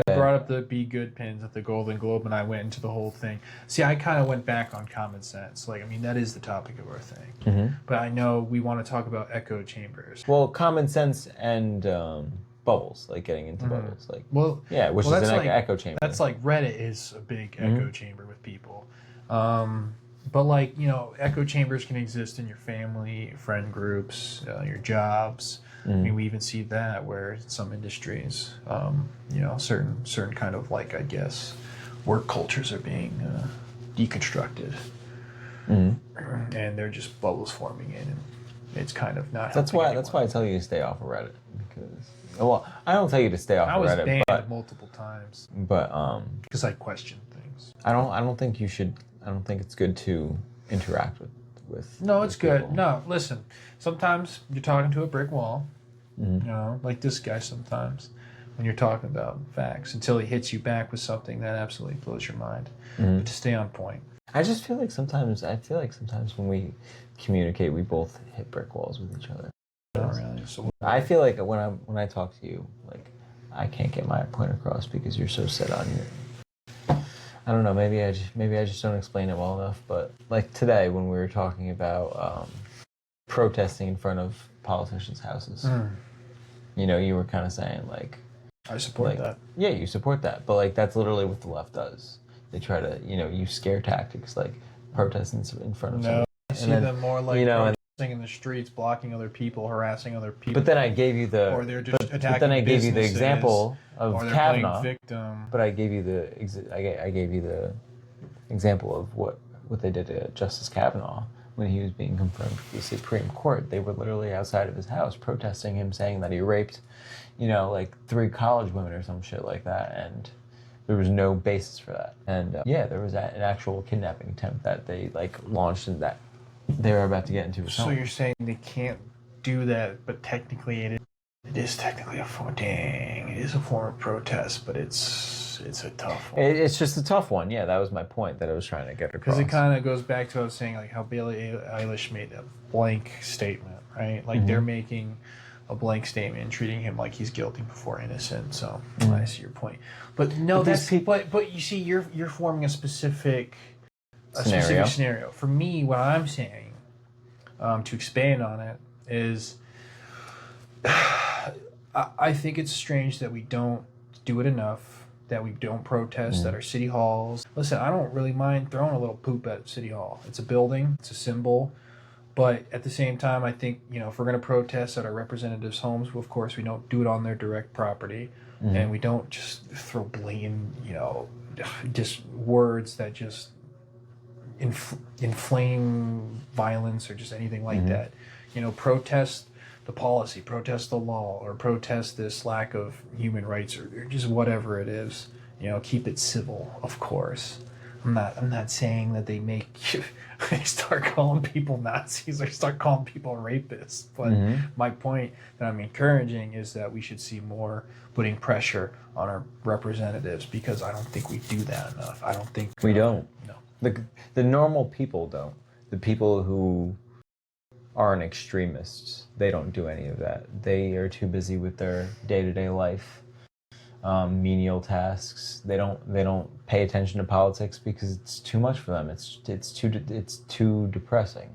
I brought up the Be Good pins at the Golden Globe, and I went into the whole thing. See, I kind of went back on common sense. That is the topic of our thing. Mhm. But I know we want to talk about echo chambers. Well, common sense and bubbles, getting into bubbles, which is that's an echo chamber. That's Reddit is a big echo chamber with people. But echo chambers can exist in your family, friend groups, your jobs. I mean, we even see that where some industries, certain kind of I guess, work cultures are being deconstructed, and they're just bubbles forming in, and it's kind of not. That's why I tell you to stay off of Reddit because I don't tell you to stay off I of was Reddit, banned multiple times, but because I question things. I don't think you should. I don't think it's good to interact with. No, it's good. people. No, listen. Sometimes you're talking to a brick wall. Like this guy sometimes, when you're talking about facts, until he hits you back with something that absolutely blows your mind. But to stay on point. I just feel like sometimes when we communicate, we both hit brick walls with each other. Not really. So I feel like when I talk to you, like I can't get my point across because you're so set on your. I don't know. Maybe I just don't explain it well enough. But like today, when we were talking about protesting in front of politicians' houses, you know, you were kind of saying like, I support that. Yeah, you support that, but like that's literally what the left does. They try to, you know, use scare tactics like protesting in front of someone. I see them more like, you know, protesting in the streets, blocking other people, harassing other people. But then I gave you the. Or they're just attacking But then I gave you the businesses, example of or they're Kavanaugh. playing victim. But I gave you I gave you the example of what they did to Justice Kavanaugh when he was being confirmed to the Supreme Court. They were literally outside of his house protesting him, saying that he raped, you know, like 3 college women or some shit like that, and there was no basis for that. And yeah, there was an actual kidnapping attempt that they like launched and that they were about to get into. So you're saying they can't do that, but technically it is technically a form. Dang, it is a form of protest, but it's a tough one. It's just a tough one. Yeah, that was my point that I was trying to get across. Because it kind of goes back to what I was saying, like how Billie Eilish made a blank statement, right? Like they're making a blank statement and treating him like he's guilty before innocent. So I see your point, but no, but you see, you're forming a specific scenario. For me, what I'm saying, to expand on it, is I think it's strange that we don't do it enough, that we don't protest at our city halls. Listen, I don't really mind throwing a little poop at City Hall. It's a building, it's a symbol. But at the same time, I think, you know, if we're going to protest at our representatives' homes, well, of course, we don't do it on their direct property. And we don't just throw blatant, you know, just words that just inflame violence or just anything like that. You know, protest the policy, protest the law, or protest this lack of human rights, or just whatever it is. You know, keep it civil, of course. I'm not saying that they start calling people Nazis or start calling people rapists. But my point that I'm encouraging is that we should see more putting pressure on our representatives, because I don't think we do that enough. I don't think we don't. No. The normal people don't. The people who aren't extremists, they don't do any of that. They are too busy with their day-to-day life. Menial tasks. They don't pay attention to politics because it's too much for them. It's too depressing.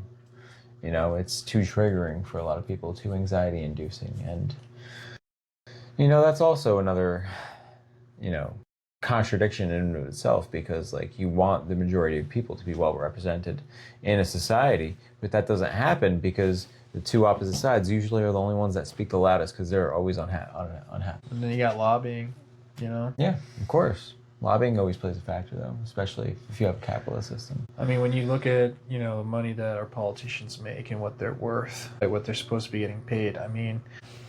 You know, it's too triggering for a lot of people, too anxiety inducing. And you know, that's also another, you know, contradiction in and of itself, because like you want the majority of people to be well represented in a society, but that doesn't happen because the two opposite sides usually are the only ones that speak the loudest because they're always unhappy. And then you got lobbying, you know? Yeah, of course. Lobbying always plays a factor, though, especially if you have a capitalist system. I mean, when you look at, you know, the money that our politicians make and what they're worth, like what they're supposed to be getting paid, I mean,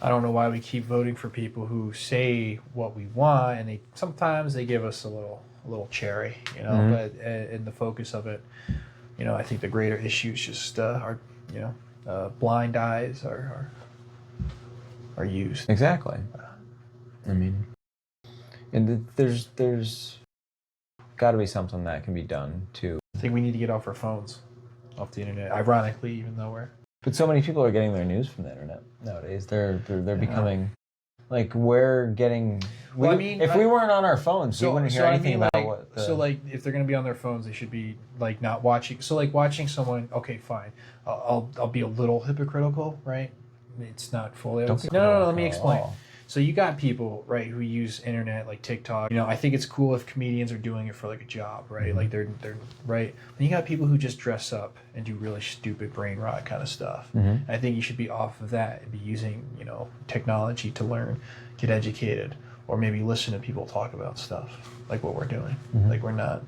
I don't know why we keep voting for people who say what we want, and sometimes they give us a little cherry, you know, but in the focus of it, you know, I think the greater issues just are, you know, blind eyes are used. Exactly. I mean, and there's got to be something that can be done to. I think we need to get off our phones, off the internet. Ironically, even though But so many people are getting their news from the internet nowadays. They're becoming like we're getting. Well, I mean, if we weren't on our phones, we wouldn't hear anything about like, what. So like, if they're gonna be on their phones, they should be like not watching. So like watching someone. Okay, fine. I'll be a little hypocritical, right? It's not fully. No. Let me explain. So you got people, right, who use internet like TikTok. You know, I think it's cool if comedians are doing it for like a job, right? Like they're right. Then you got people who just dress up and do really stupid brain rot kind of stuff. I think you should be off of that and be using, you know, technology to learn, get educated, or maybe listen to people talk about stuff like what we're doing. Like we're not,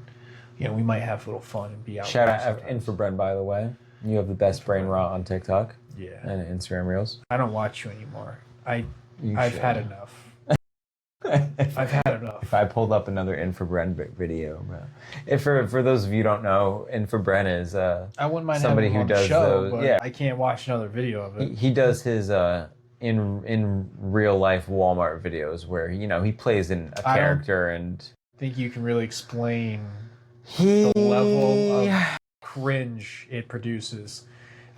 you know, we might have a little fun and be out. Shout out Infobren, by the way. You have the best brain rot on TikTok. Yeah. And Instagram Reels. I don't watch you anymore. I've had enough. I've had enough. If I pulled up another Infobren video, bro. If for those of you who don't know, Infobren is I wouldn't mind somebody having him who on the does show, those. but Yeah, I can't watch another video of it. he does his in real life Walmart videos where, you know, he plays in a character and. I think you can really explain The level of cringe it produces.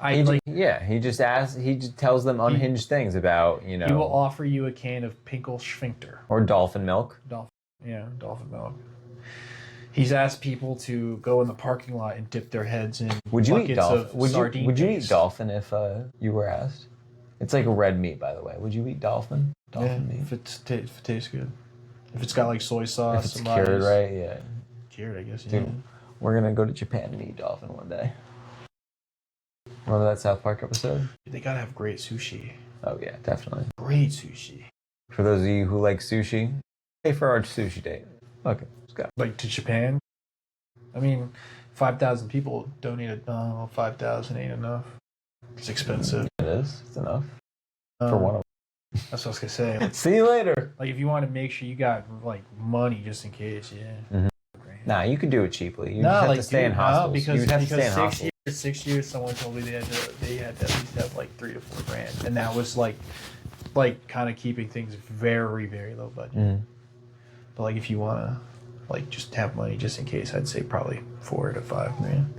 He just asks. He just tells them unhinged things about He will offer you a can of Pinkel Schfinkter. or dolphin milk. Dolphin milk. He's asked people to go in the parking lot and dip their heads in Would you eat buckets dolphin? of sardine Would you eat paste. dolphin if you were asked? It's like a red meat, by the way. Would you eat dolphin? Dolphin meat. If it tastes good. If it's got like soy sauce. If it's some cured rice. right, yeah. Cured, I guess. Dude, Yeah. we're gonna go to Japan and eat dolphin one day. Remember that South Park episode? They gotta have great sushi. Oh yeah, definitely. Great sushi. For those of you who like sushi, pay for our sushi date. Okay, let's go. Like to Japan. I mean, 5,000 people donated. 5,000 ain't enough. It's expensive. It is. It's enough for one of That's what I was gonna say. them. See you later. Like if you want to make sure you got like money just in case, yeah. Mhm. Nah, you could do it cheaply. You just have to stay in hostels. because You'd have to stay in hostels. 6 years, someone told me they had to at least have like 3 to 4 grand, and that was like kind of keeping things very, very low budget. Mhm. But like if you wanna like just have money just in case, I'd say probably 4 to 5 grand.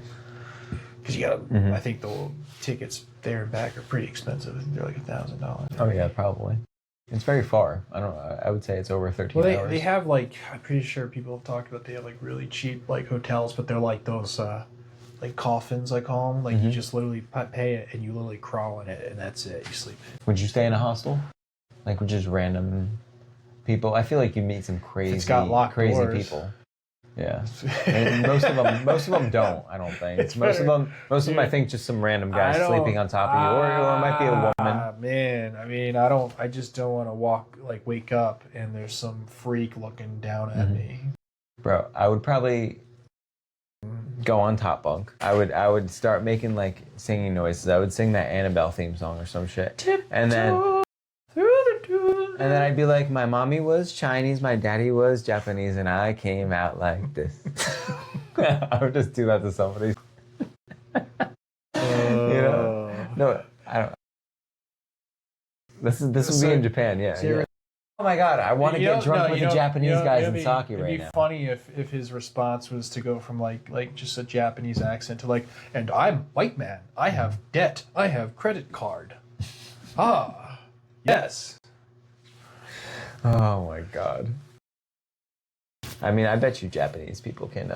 Because you gotta, Mhm. I think the tickets there and back are pretty expensive. I think they're like $1,000. Oh yeah, probably. It's very far. I don't know. I would say it's over 13 Well, hours. they have like, I'm pretty sure people have talked about they have like really cheap like hotels, but they're like those like coffins, I call them. Like you just literally pay it and you literally crawl in it and that's it. You sleep in it. Would you stay in a hostel? Like with just random people? I feel like you meet some crazy, got locked crazy doors. people. Yeah, and most of them don't. I don't think. Most of them, I think just some random guy sleeping on top of you, or it might be a woman. Man, I mean, I just don't want to wake up and there's some freak looking down at me. Bro, I would probably go on top bunk. I would start making like singing noises. I would sing that Annabelle theme song or some shit, and then I'd be like, my mommy was Chinese, my daddy was Japanese, and I came out like this. I would just do that to somebody. You know? No, I don't. This would be in Japan, yeah. Oh my god, I want to get drunk with the Japanese guys in sake right now. It'd be funny if his response was to go from like just a Japanese accent to like, and I'm white man. I have debt. I have credit card. Ah, yes. Oh my god. I mean, I bet you Japanese people can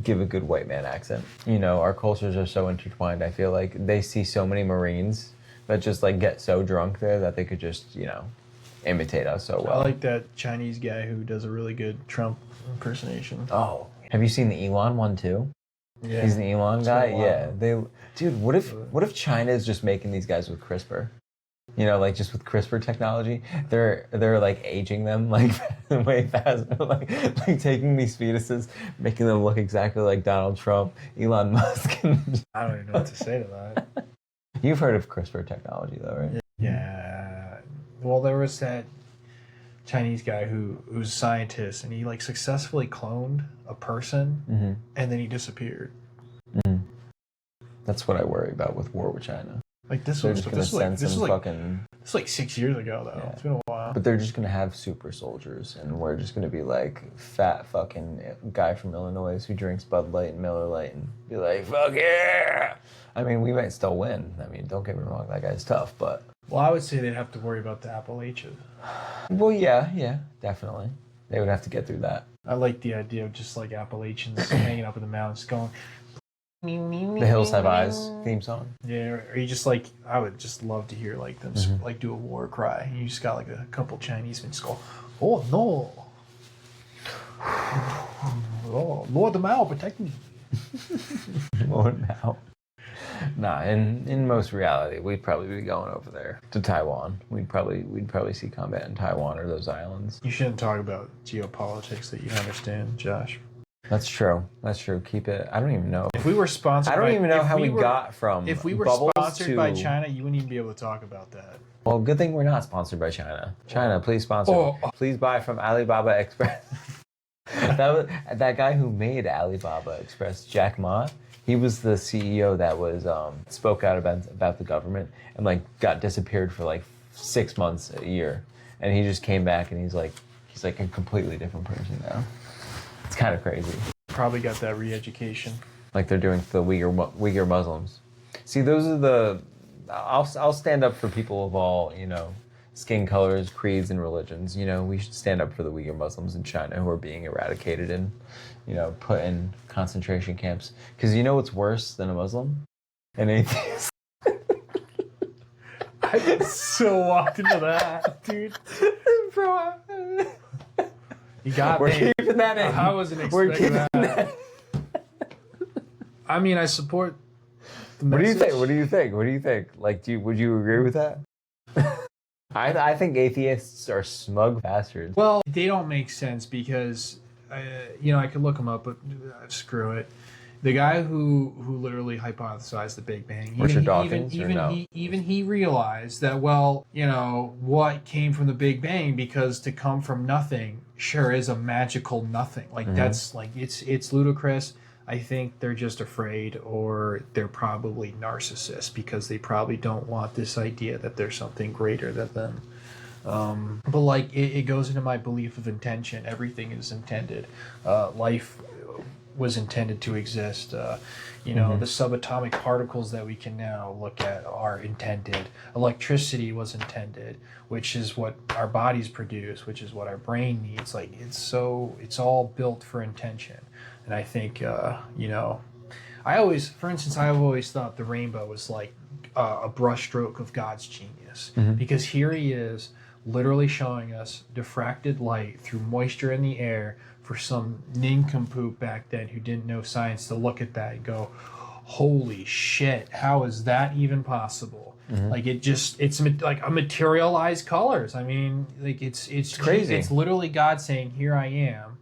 give a good white man accent. You know, our cultures are so intertwined. I feel like they see so many Marines that just like get so drunk there that they could just, you know, imitate us so well. I like that Chinese guy who does a really good Trump impersonation. Oh, have you seen the Elon one too? Yeah, he's an Elon guy. been a while. Yeah, dude. What if China is just making these guys with CRISPR? You know, like just with CRISPR technology, they're like aging them like way faster, like taking these fetuses, making them look exactly like Donald Trump, Elon Musk. I don't even know what to say to that. You've heard of CRISPR technology, though, right? Yeah. Well, there was that Chinese guy who was a scientist, and he like successfully cloned a person, and then he disappeared. That's what I worry about with war with China. Like this They're was just gonna send some fucking. It's like 6 years ago though. Yeah. It's been a while. But they're just gonna have super soldiers, and we're just gonna be like fat fucking guy from Illinois who drinks Bud Light and Miller Lite and be like, "Fuck yeah!" I mean, we might still win. I mean, don't get me wrong, that guy's tough, but. Well, I would say they'd have to worry about the Appalachians. Well, yeah, definitely. They would have to get through that. I like the idea of just like Appalachians hanging up in the mountains going. The Hills Have Eyes theme song. Yeah, or you just like, I would just love to hear like them like do a war cry. You just got like a couple Chinese men just go, oh no. Oh, Lord Mao, protect me. Lord Mao. Nah, in most reality, we'd probably be going over there to Taiwan. We'd probably see combat in Taiwan or those islands. You shouldn't talk about geopolitics that you understand, Josh. That's true. Keep it. I don't even know. If we were sponsored, I don't even know how we got from. If we were Bubbles sponsored by China, you wouldn't even be able to talk about that. Well, good thing we're not sponsored by China. China, please sponsor. Please buy from Alibaba Express. that guy who made Alibaba Express, Jack Ma. He was the CEO that was spoke out about the government and like got disappeared for like 6 months, a year, and he just came back and he's like a completely different person now. It's kind of crazy. Probably got that re-education. like they're doing to the Uyghur Muslims. See, those are the. I'll stand up for people of all, skin colors, creeds, and religions. We should stand up for the Uyghur Muslims in China who are being eradicated and, put in concentration camps. Because you know what's worse than a Muslim? An atheist. I so walked into that, dude. Bro, You got we're me. keeping that in. I wasn't We're expecting keeping that. I mean, I support the What do you message. think? What do you think? Like, would you agree with that? I think atheists are smug bastards. Well, they don't make sense because, I could look them up, but screw it. The guy who literally hypothesized the Big Bang, Richard Dawkins, or no? he realized that, what came from the Big Bang, because to come from nothing sure is a magical nothing. Like that's like it's ludicrous. I think they're just afraid, or they're probably narcissists because they probably don't want this idea that there's something greater than them. But like it goes into my belief of intention. Everything is intended. Life was intended to exist. The subatomic particles that we can now look at are intended. Electricity was intended, which is what our bodies produce, which is what our brain needs. Like it's all built for intention. And I think, I've always thought the rainbow was like a brushstroke of God's genius, because here he is literally showing us diffracted light through moisture in the air for some nincompoop back then who didn't know science to look at that and go, holy shit, how is that even possible? Like it's like a materialized colors. I mean, like it's crazy. It's literally God saying, here I am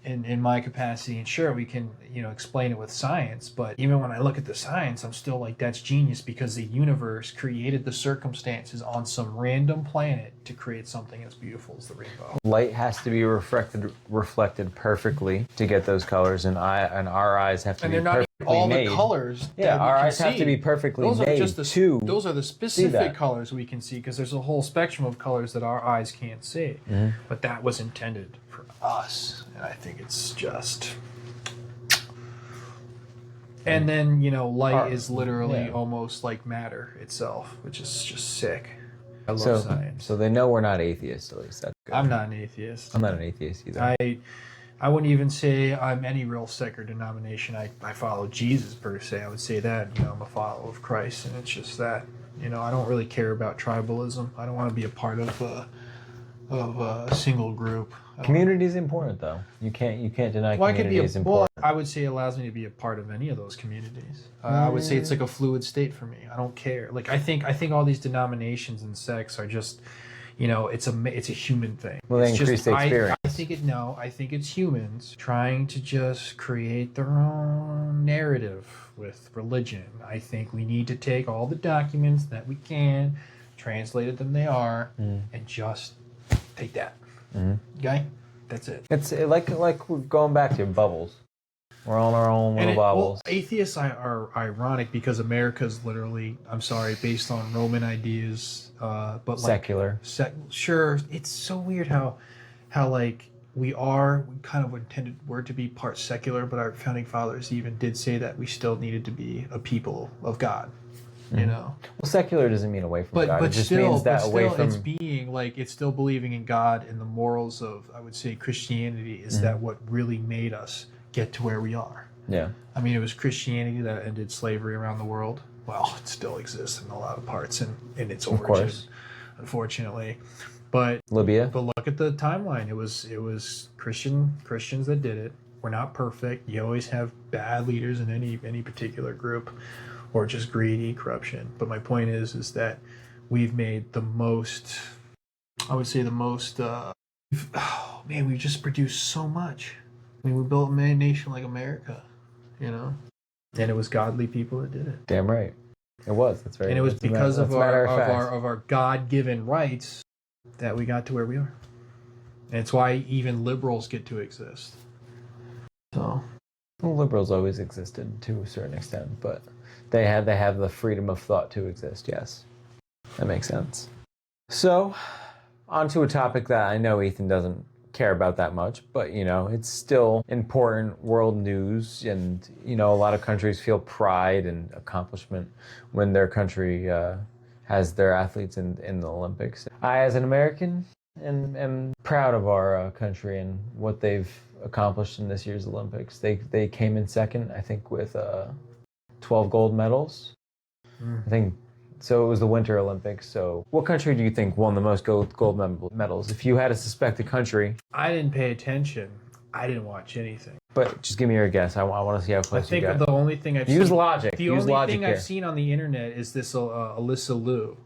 in my capacity, and sure, we can explain it with science, but even when I look at the science, I'm still like, that's genius, because the universe created the circumstances on some random planet to create something as beautiful as the rainbow. Light has to be reflected perfectly to get those colors, and our eyes have to And be they're not perfectly all made. the colors. Yeah, that we our can eyes have see. to be perfectly Those made are just those are the that. specific colors we can see, because there's a whole spectrum of colors that our eyes can't see. But that was intended for us, and I think it's just. And then light is literally almost like matter itself, which is just sick. I love science. So they know we're not atheists, at least. That's good. I'm not an atheist. I'm not an atheist either. I wouldn't even say I'm any real sect or denomination. I follow Jesus per se. I would say that I'm a follower of Christ, and it's just that I don't really care about tribalism. I don't want to be a part of a single group. Community is important, though. You can't deny community is important. I would say it allows me to be a part of any of those communities. I would say it's like a fluid state for me. I don't care. Like I think all these denominations and sects are just, it's a human thing. Well, they It's increase just, the experience. I think it's humans trying to just create their own narrative with religion. I think we need to take all the documents that we can, translated them they are, and just take that. Okay? That's it. It's like we're going back to bubbles. We're on our own little bubbles. Atheists are ironic because America's literally, I'm sorry, based on Roman ideas, but Secular. Sure, it's so weird how like we kind of intended to be part secular, but our founding fathers even did say that we still needed to be a people of God. Well, secular doesn't mean away from God. But It just still, means that away from. it's being like, it's still believing in God, and the morals of, I would say, Christianity is that what really made us get to where we are. Yeah. I mean, it was Christianity that ended slavery around the world. Well, it still exists in a lot of parts in its origin, course. Unfortunately. But Libya. But look at the timeline. It was Christians that did it. We're not perfect. You always have bad leaders in any particular group, or just greedy corruption. But my point is that we've made the most. I would say the most. We've just produced so much. I mean, we built a nation like America, and it was godly people that did it. Damn right. It was. That's right. And it was because of our God-given rights that we got to where we are. And it's why even liberals get to exist. So. Well, liberals always existed to a certain extent, but they have the freedom of thought to exist. Yes, that makes sense. So, on to a topic that I know Ethan doesn't care about that much, but you know, it's still important world news, and you know, a lot of countries feel pride and accomplishment when their country has their athletes in the Olympics. I, as an American, am proud of our country and what they've accomplished in this year's Olympics. They came in second, I think, with 12 gold medals. I think. So it was the Winter Olympics. So what country do you think won the most gold medals? If you had to suspect a country. I didn't pay attention. I didn't watch anything. But just give me your guess. I want to see how close you I got. think the only thing I've Use seen, logic. The Use only logic thing here. I've seen on the internet is this Alyssa Liu.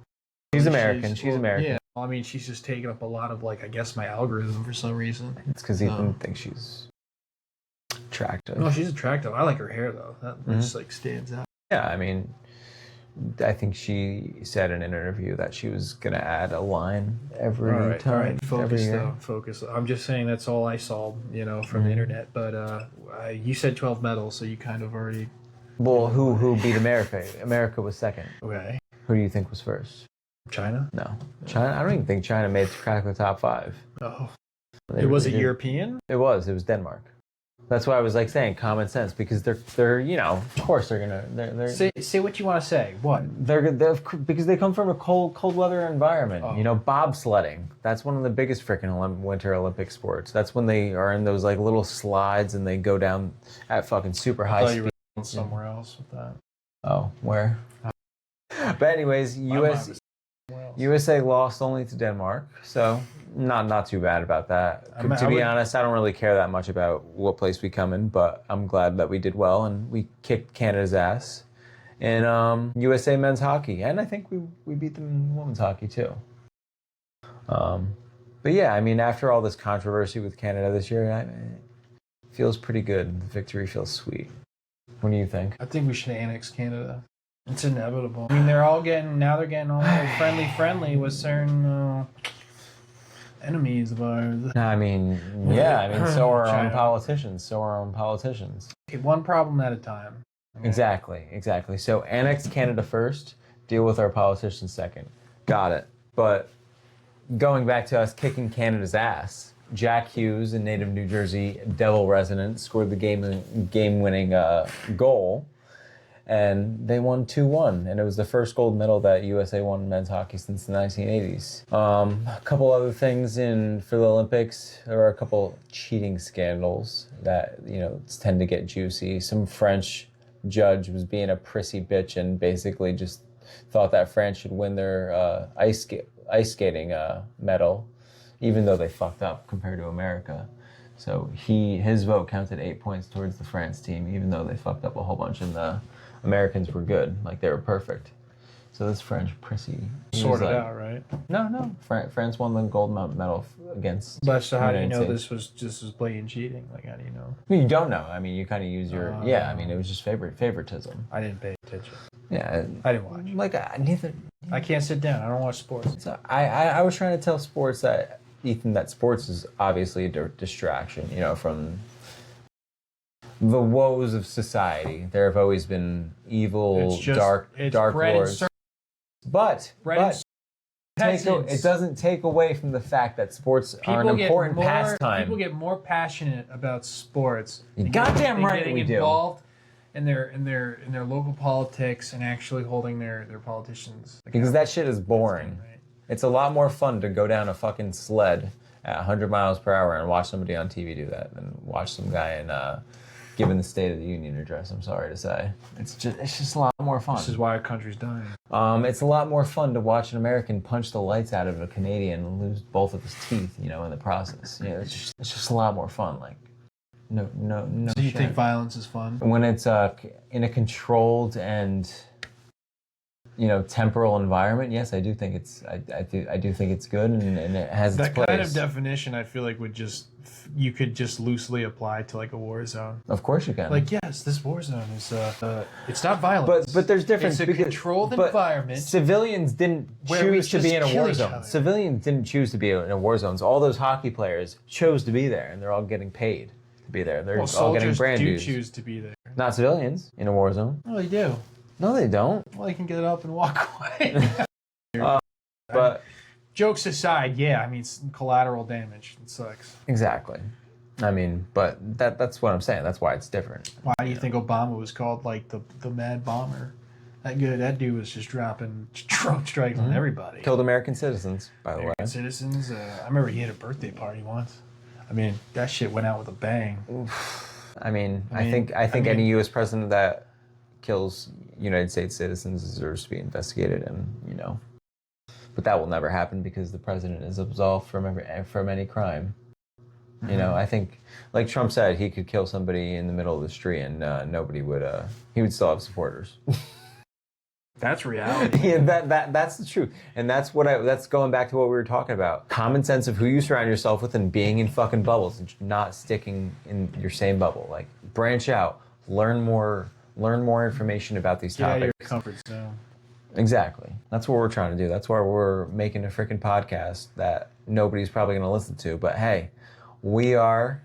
She's American. She's American. Yeah. I mean, she's just taking up a lot of, like, I guess my algorithm for some reason. It's because Ethan thinks she's attractive. No, she's attractive. I like her hair though. That just like stands out. Yeah, I mean, I think she said in an interview that she was gonna add a line every time. All right. Focus every year. though. Focus. I'm just saying that's all I saw, you know, from the internet. But you said 12 medals, so you kind of already. Well, who beat America? America was second. Okay. Who do you think was first? China. No, China. I don't even think China made crack the top 5. Oh. They It was a really did. European. It was Denmark. That's why I was like saying common sense, because they're you know, of course they're Say what you want to say. What? they're because they come from a cold weather environment. Oh. You know, bobsledding. That's one of the biggest freaking Winter Olympic sports. That's when they are in those like little slides and they go down at fucking super I high thought speed. you were going somewhere else with that. Oh, where? But anyways, USA lost only to Denmark, so not too bad about that. To be honest, I don't really care that much about what place we come in, but I'm glad that we did well and we kicked Canada's ass in USA men's hockey, and I think we beat them in women's hockey too. But yeah, I mean, after all this controversy with Canada this year, it feels pretty good. The victory feels sweet. What do you think? I think we should annex Canada. It's inevitable. I mean, they're getting all friendly with certain enemies of ours. I mean, yeah, I mean, so are our own China. politicians. So are our own politicians. Okay, one problem at a time. Okay. Exactly. So annex Canada first, deal with our politicians second. Got it. But going back to us kicking Canada's ass, Jack Hughes, a native New Jersey Devil resident, scored the game-winning goal. And they won 2-1, and it was the first gold medal that USA won in men's hockey since the 1980s. A couple other things for the Olympics. There were a couple cheating scandals that, you know, tend to get juicy. Some French judge was being a prissy bitch and basically just thought that France should win their ice skating medal, even though they fucked up compared to America. So his vote counted 8 points towards the France team, even though they fucked up a whole bunch and the Americans were good, like they were perfect. So this French prissy Sorted out, right? No. France won the gold medal against. But so how do you know United this was blatant cheating? Like, how do you know? You don't know. I mean, you kind of use your I mean, it was just favoritism. I didn't pay attention. Yeah, I didn't watch. like neither. I can't sit down. I don't watch sports. So I was trying to tell sports that Ethan that sports is obviously a distraction, you know, from the woes of society. There have always been evil, dark lords. But it doesn't take away from the fact that sports are an important pastime. People get more passionate about sports. You're goddamn right getting we do. involved in their local politics and actually holding their politicians. Because that shit is boring. Right. It's a lot more fun to go down a fucking sled at 100 miles per hour and watch somebody on TV do that than watch some guy in giving the State of the Union address. I'm sorry to say, it's just a lot more fun. This is why our country's dying. It's a lot more fun to watch an American punch the lights out of a Canadian and lose both of his teeth, you know, in the process. You know, it's just a lot more fun. Like, no. So you shit. think violence is fun? When it's in a controlled and, you know, temporal environment, yes, I do think it's I do think it's good and it has its place. That kind of definition, I feel like you could just loosely apply to like a war zone. Of course you can. Like, yes, this war zone is it's not violence. But there's difference. It's a controlled environment. Civilians didn't where we choose to be in just a war kill each zone. other. Civilians didn't choose to be in a war zone. All those hockey players chose to be there, and they're all getting paid to be there. They're all getting brand do dues. choose to be there. Not civilians in a war zone. Well, they do. No, they don't. Well, they can get up and walk away. But Jokes aside, yeah, I mean, some collateral damage. It sucks. Exactly. I mean, but that's what I'm saying. That's why it's different. Why do you think Obama was called like the Mad Bomber? That dude was just dropping drone strikes on everybody. Killed American citizens, by the way. Citizens. I remember he had a birthday party once. I mean, that shit went out with a bang. I think any U.S. president that kills United States citizens deserves to be investigated, and but that will never happen because the president is absolved from any crime. I think, like Trump said, he could kill somebody in the middle of the street and nobody would. He would still have supporters. That's reality. Yeah, that's the truth, and that's going back to what we were talking about. Common sense of who you surround yourself with, and being in fucking bubbles, and not sticking in your same bubble. Like, branch out, learn more information about these topics. Get out of your comfort zone. Exactly. That's what we're trying to do. That's why we're making a freaking podcast that nobody's probably going to listen to. But hey, we are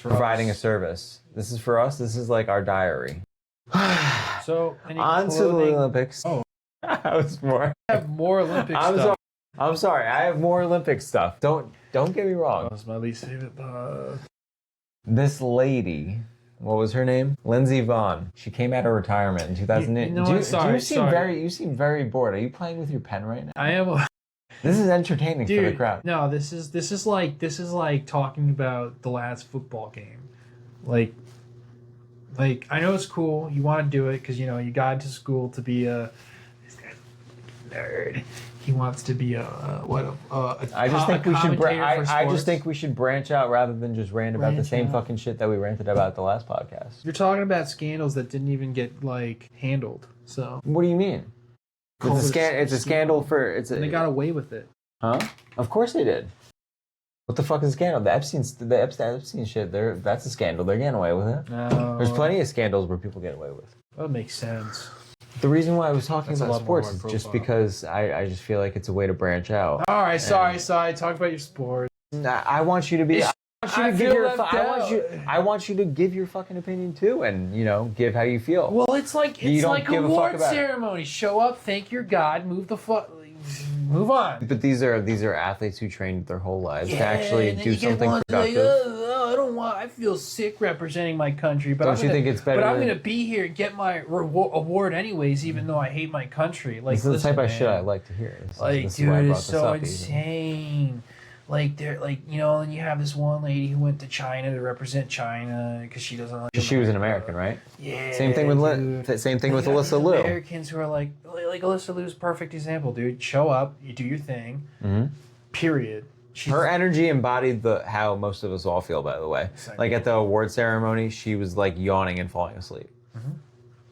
providing a service. This is for us. This is like our diary. So, on to the Olympics. Oh, I was more. I have more Olympic stuff. I'm sorry. I have more Olympic stuff. Don't get me wrong. That was my least favorite part. This lady, what was her name? Lindsey Vonn. She came out of retirement in 2008. You seem very bored. Are you playing with your pen right now? I am. This is entertaining for the crowd. No, this is like talking about the last football game. Like I know it's cool. You want to do it because you got into school to be a. This guy's a nerd. He wants to be I just think we should branch out rather than just rant about the same fucking shit that we ranted about the last podcast. You're talking about scandals that didn't even get handled. So what do you mean? It's a scandal for they got away with it. Huh? Of course they did. What the fuck is a scandal? The Epstein shit. That's a scandal. They're getting away with it. No. There's plenty of scandals where people get away with. That makes sense. The reason why I was talking about sports is just because I just feel like it's a way to branch out. All right, sorry. Talk about your sports. I want you to be. I want you to give your fucking opinion too, and give how you feel. Well, it's like award ceremony. Show up, thank your God, move on. But these are athletes who trained their whole lives to actually do something productive. I feel sick representing my country, but don't you think it's better? But I'm gonna be here and get my award anyways, even though I hate my country. Like, this is the type of shit I like to hear. Dude, it's so insane. Like, they're and you have this one lady who went to China to represent China because she doesn't like. She was an American, right? Yeah. Same thing with Alyssa Liu. Americans who are like Alyssa Liu's perfect example, dude. Show up, you do your thing. Mm-hmm. Period. Her energy embodied how most of us all feel. By the way, like at the award ceremony, she was like yawning and falling asleep. Mm-hmm.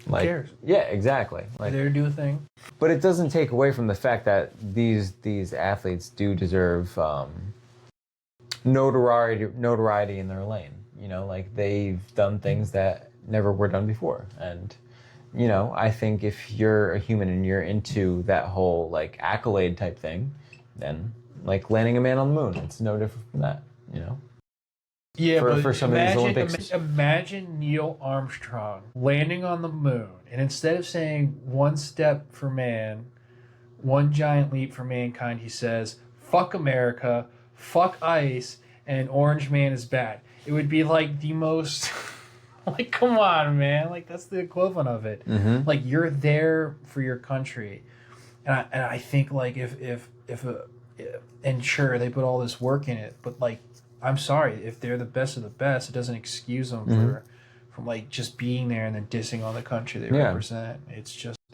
Who cares? Yeah, exactly. Like, they're there to do a thing. But it doesn't take away from the fact that these athletes do deserve notoriety in their lane. Like they've done things that never were done before. And, I think if you're a human and you're into that whole like accolade type thing, then like landing a man on the moon, it's no different from that, Yeah, for some of these Olympics. Imagine Neil Armstrong landing on the moon, and instead of saying one step for man, one giant leap for mankind, he says, fuck America, fuck ice, and Orange Man is bad. It would be like the most... like, come on, man. Like, that's the equivalent of it. Mm-hmm. Like, you're there for your country. And I think, like, and sure, they put all this work in it, but, like, I'm sorry, if they're the best of the best, it doesn't excuse them from like just being there and then dissing on the country they represent.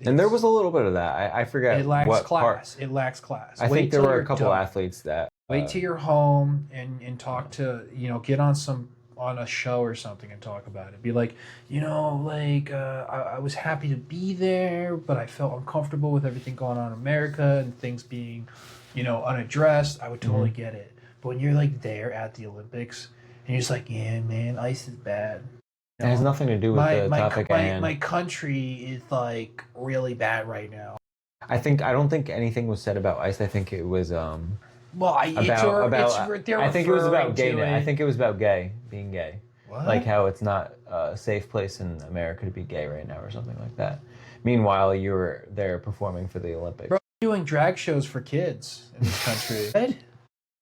And there was a little bit of that. I forget. It lacks class. It lacks class. I think there were a couple athletes that wait till you're home and talk to get on a show or something and talk about it. Be like, I was happy to be there, but I felt uncomfortable with everything going on in America and things being, unaddressed. I would totally get it. But when you're like there at the Olympics and you're just like, yeah, man, ice is bad. It has nothing to do with the topic at hand. My country is like really bad right now. I don't think anything was said about ice. I think it was I think it was about gayness. I think it was about being gay. What? Like how it's not a safe place in America to be gay right now or something like that. Meanwhile, you were there performing for the Olympics. Bro, doing drag shows for kids in this country. What?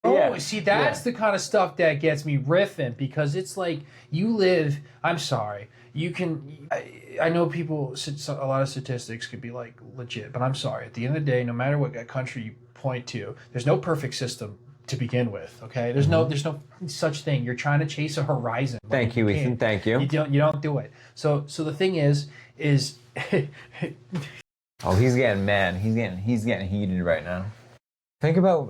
Oh, Yeah. see, that's the kind of stuff that gets me riffing, because it's like you live. I'm sorry, you can. I know people. A lot of statistics could be like legit, but I'm sorry. At the end of the day, no matter what country you point to, there's no perfect system to begin with. Okay, there's no such thing. You're trying to chase a horizon. Thank you, Ethan. Thank you. You don't do it. So the thing is. Oh, he's getting mad. He's getting heated right now. Think about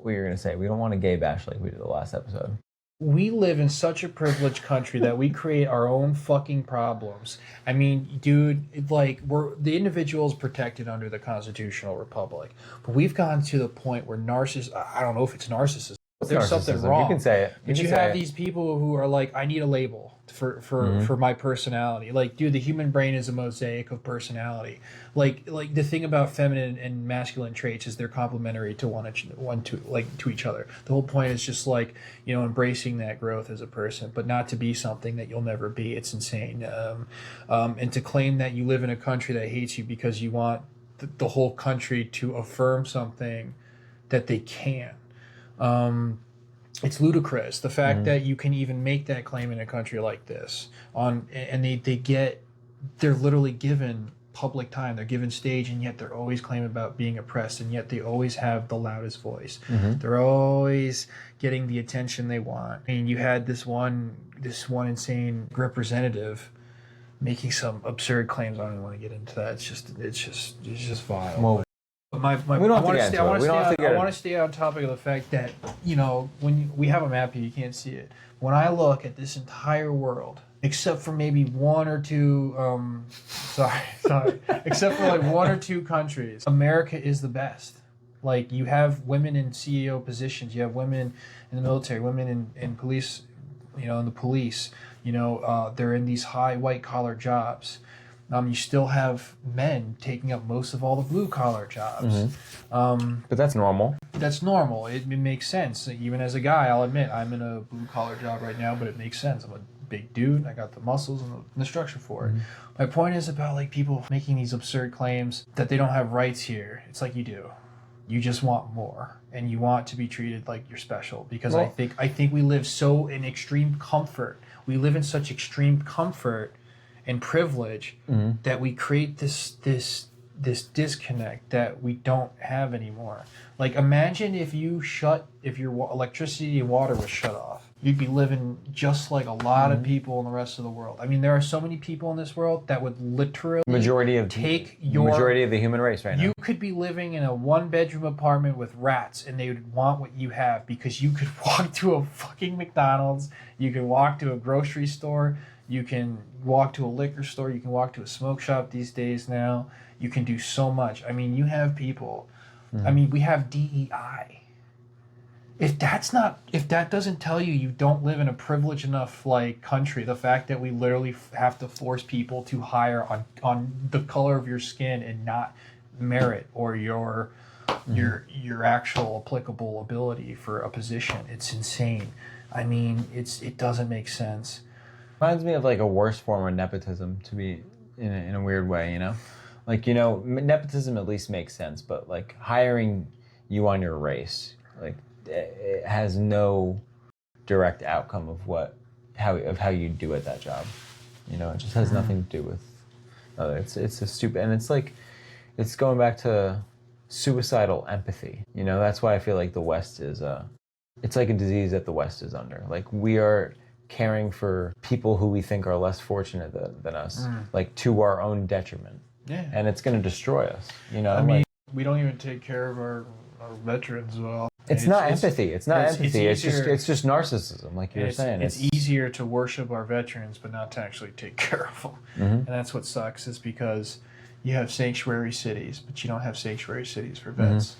what you're gonna say. We don't want to gay bash like we did the last episode. We live in such a privileged country that we create our own fucking problems. I mean, dude, like the individual is protected under the constitutional republic, but we've gotten to the point where I don't know if it's narcissism. There's something wrong. You can say it. But you have these people who are like, I need a label for my personality. Like, dude, the human brain is a mosaic of personality. Like the thing about feminine and masculine traits is they're complementary to each other. The whole point is just like, embracing that growth as a person, but not to be something that you'll never be. It's insane. And to claim that you live in a country that hates you because you want the whole country to affirm something that they can't. It's ludicrous, the fact that you can even make that claim in a country like this and they're literally given public time, they're given stage, and yet they're always claiming about being oppressed, and yet they always have the loudest voice. They're always getting the attention they want. I mean, you had this one insane representative making some absurd claims. I don't even want to get into that. It's just vile. Well, I want to stay on topic of the fact that, when we have a map here, you can't see it. When I look at this entire world, except for maybe one or two, except for like one or two countries, America is the best. Like, you have women in CEO positions, you have women in the military, women in police, in the police, they're in these high white collar jobs. You still have men taking up most of all the blue-collar jobs. But that's normal. That's normal. It makes sense. Even as a guy, I'll admit, I'm in a blue-collar job right now, but it makes sense. I'm a big dude. I got the muscles and the structure for it. My point is about like people making these absurd claims that they don't have rights here. It's like you do. You just want more, and you want to be treated like you're special. Because I think we live so in extreme comfort. We live in such extreme comfort and privilege that we create this disconnect that we don't have anymore. Like, imagine if your electricity and water was shut off. You'd be living just like a lot of people in the rest of the world. I mean, there are so many people in this world that would literally majority of the human race right now. You could be living in a one-bedroom apartment with rats, and they would want what you have, because you could walk to a fucking McDonald's, you could walk to a grocery store, you can walk to a liquor store, you can walk to a smoke shop these days now. You can do so much. I mean, you have people. I mean, we have DEI. If that doesn't tell you don't live in a privileged enough like country, the fact that we literally have to force people to hire on the color of your skin and not merit or your actual applicable ability for a position, it's insane. I mean, it doesn't make sense. Reminds me of like a worse form of nepotism, to be in a weird way, like, nepotism at least makes sense, but like hiring you on your race, like, it has no direct outcome of how you do at that job. It just has nothing to do with it's a stupid, and it's like, it's going back to suicidal empathy. That's why I feel like the West is it's like a disease that the West is under. Like, we are caring for people who we think are less fortunate than us, like, to our own detriment. Yeah. And it's going to destroy us. I mean, we don't even take care of our veterans well. It's not empathy. It's not empathy. It's just narcissism, like you were saying. It's easier to worship our veterans, but not to actually take care of them. And that's what sucks, is because you have sanctuary cities, but you don't have sanctuary cities for vets.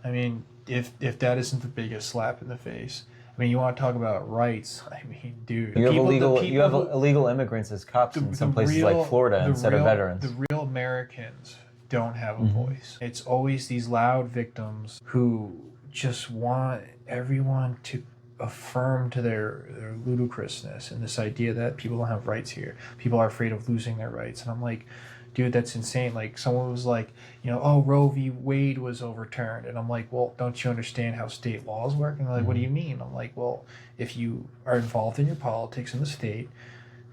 I mean, if that isn't the biggest slap in the face. I mean, you want to talk about rights? I mean, dude. You have illegal immigrants as cops in some places like Florida instead of veterans. The real Americans don't have a voice. It's always these loud victims who just want everyone to affirm to their ludicrousness and this idea that people don't have rights here. People are afraid of losing their rights. And I'm like, dude, that's insane. Like, someone was like, oh, Roe v. Wade was overturned. And I'm like, well, don't you understand how state laws work? And they're like, what do you mean? I'm like, well, if you are involved in your politics in the state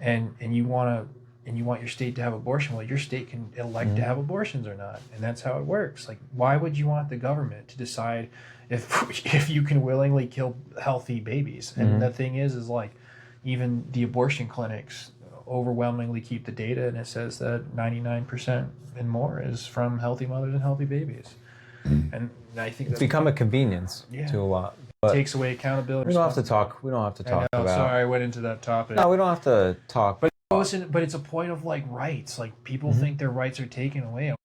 and you want your state to have abortion, well, your state can elect to have abortions or not. And that's how it works. Like, why would you want the government to decide if you can willingly kill healthy babies? And the thing is like, even the abortion clinics overwhelmingly keep the data, and it says that 99% and more is from healthy mothers and healthy babies. And I think It's become a convenience to a lot. But takes away accountability. we don't have to talk. We don't have to talk about. Sorry, I went into that topic. No, we don't have to talk. But it's a point of like rights. Like, people think their rights are taken away.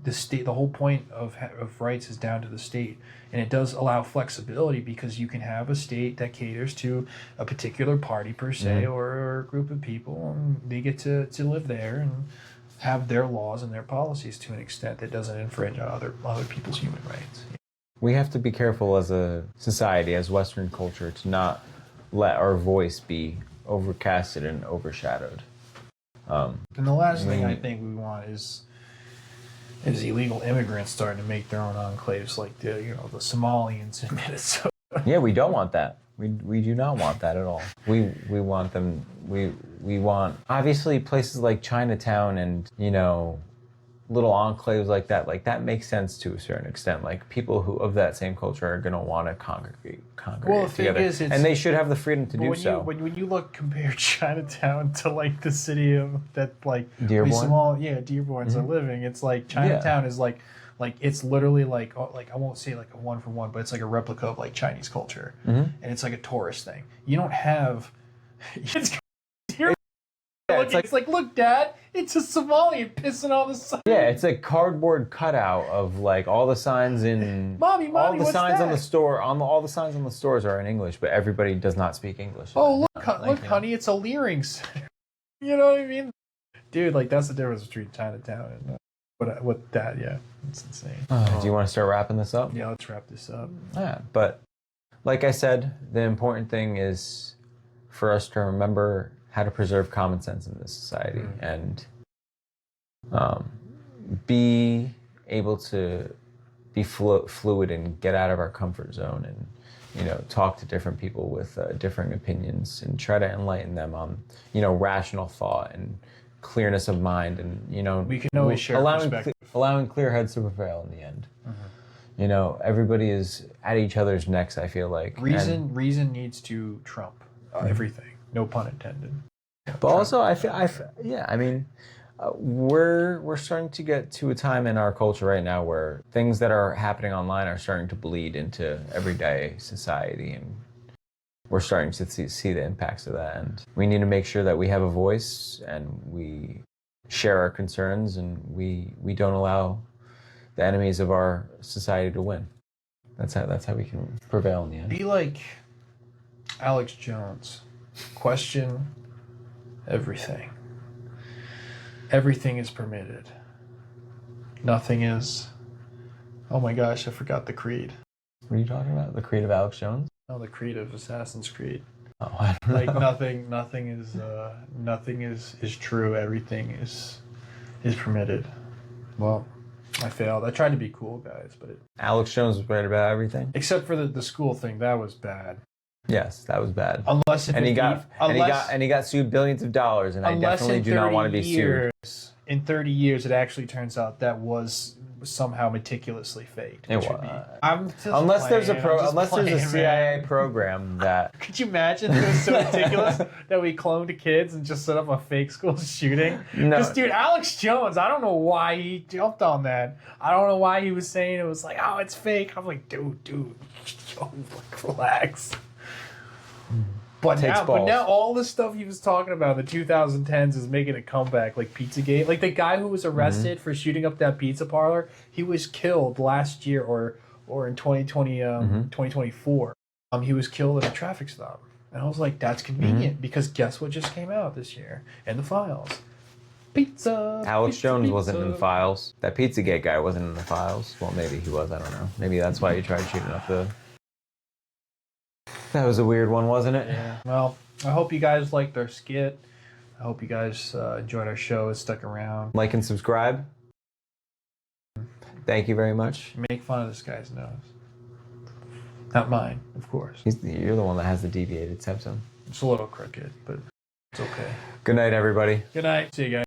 The whole point of rights is down to the state, and it does allow flexibility because you can have a state that caters to a particular party per se or a group of people, and they get to live there and have their laws and their policies to an extent that doesn't infringe on other people's human rights. We have to be careful as a society, as Western culture, to not let our voice be overcasted and overshadowed. And the last thing I think we want is illegal immigrants starting to make their own enclaves, like the Somalians in Minnesota. Yeah, we don't want that. We do not want that at all. We want them. We want, obviously, places like Chinatown and little enclaves like that makes sense to a certain extent. Like, people who of that same culture are going to want to congregate Well, the together, thing is, and they should have the freedom to do so. When you compare Chinatown to like the city of that, like Dearborn? Dearborns are living, it's like Chinatown is like it's literally like I won't say like a one for one, but it's like a replica of like Chinese culture, and it's like a tourist thing. You don't have it's like, look, Dad, it's a Somalian pissing on the side. Yeah, it's a cardboard cutout of like all the signs in. Mommy, all the what's signs that? on the store. All the signs on the stores are in English, but everybody does not speak English. Oh, look, honey, it's a Leering Center. You know what I mean, dude? Like, that's the difference between Chinatown and what that. Yeah, it's insane. Do you want to start wrapping this up? Yeah, let's wrap this up. Yeah, but like I said, the important thing is for us to remember how to preserve common sense in this society and be able to be fluid and get out of our comfort zone and talk to different people with differing opinions and try to enlighten them on rational thought and clearness of mind, and we can always share allowing clear heads to prevail in the end. Everybody is at each other's necks, I feel like. Reason needs to trump everything. No pun intended. But also, we're starting to get to a time in our culture right now where things that are happening online are starting to bleed into everyday society, and we're starting to see the impacts of that. And we need to make sure that we have a voice and we share our concerns, and we don't allow the enemies of our society to win. That's how we can prevail in the end. Be like Alex Jones. Question everything. Everything is permitted. Nothing is. Oh my gosh, I forgot the creed. What are you talking about? The creed of Alex Jones? No, the creed of Assassin's Creed. Oh, I don't know. Like nothing is true. Everything is permitted. Well, I failed. I tried to be cool, guys, but Alex Jones was right about everything. Except for the school thing, that was bad. Yes, that was bad. He got sued billions of dollars, and I definitely do not want to be sued. In 30 years, it actually turns out that was somehow meticulously faked. It was. Unless there's a CIA program that. Could you imagine? It was so ridiculous that we cloned kids and just set up a fake school shooting. No. Because, dude, Alex Jones, I don't know why he jumped on that. I don't know why he was saying it was like, oh, it's fake. I'm like, dude, relax. But now all the stuff he was talking about in the 2010s is making a comeback, like Pizzagate. Like the guy who was arrested for shooting up that pizza parlor, he was killed last year or in 2024. He was killed at a traffic stop. And I was like, that's convenient because guess what just came out this year in the files? Pizza. Alex Jones pizza. wasn't in the files. That Pizzagate guy wasn't in the files. Well, maybe he was. I don't know. Maybe that's why he tried shooting up the That was a weird one, wasn't it? Yeah. Well, I hope you guys liked our skit. I hope you guys enjoyed our show and stuck around. Like and subscribe. Thank you very much. Make fun of this guy's nose. Not mine, of course. You're the one that has the deviated septum. It's a little crooked, but it's okay. Good night, everybody. Good night. See you guys.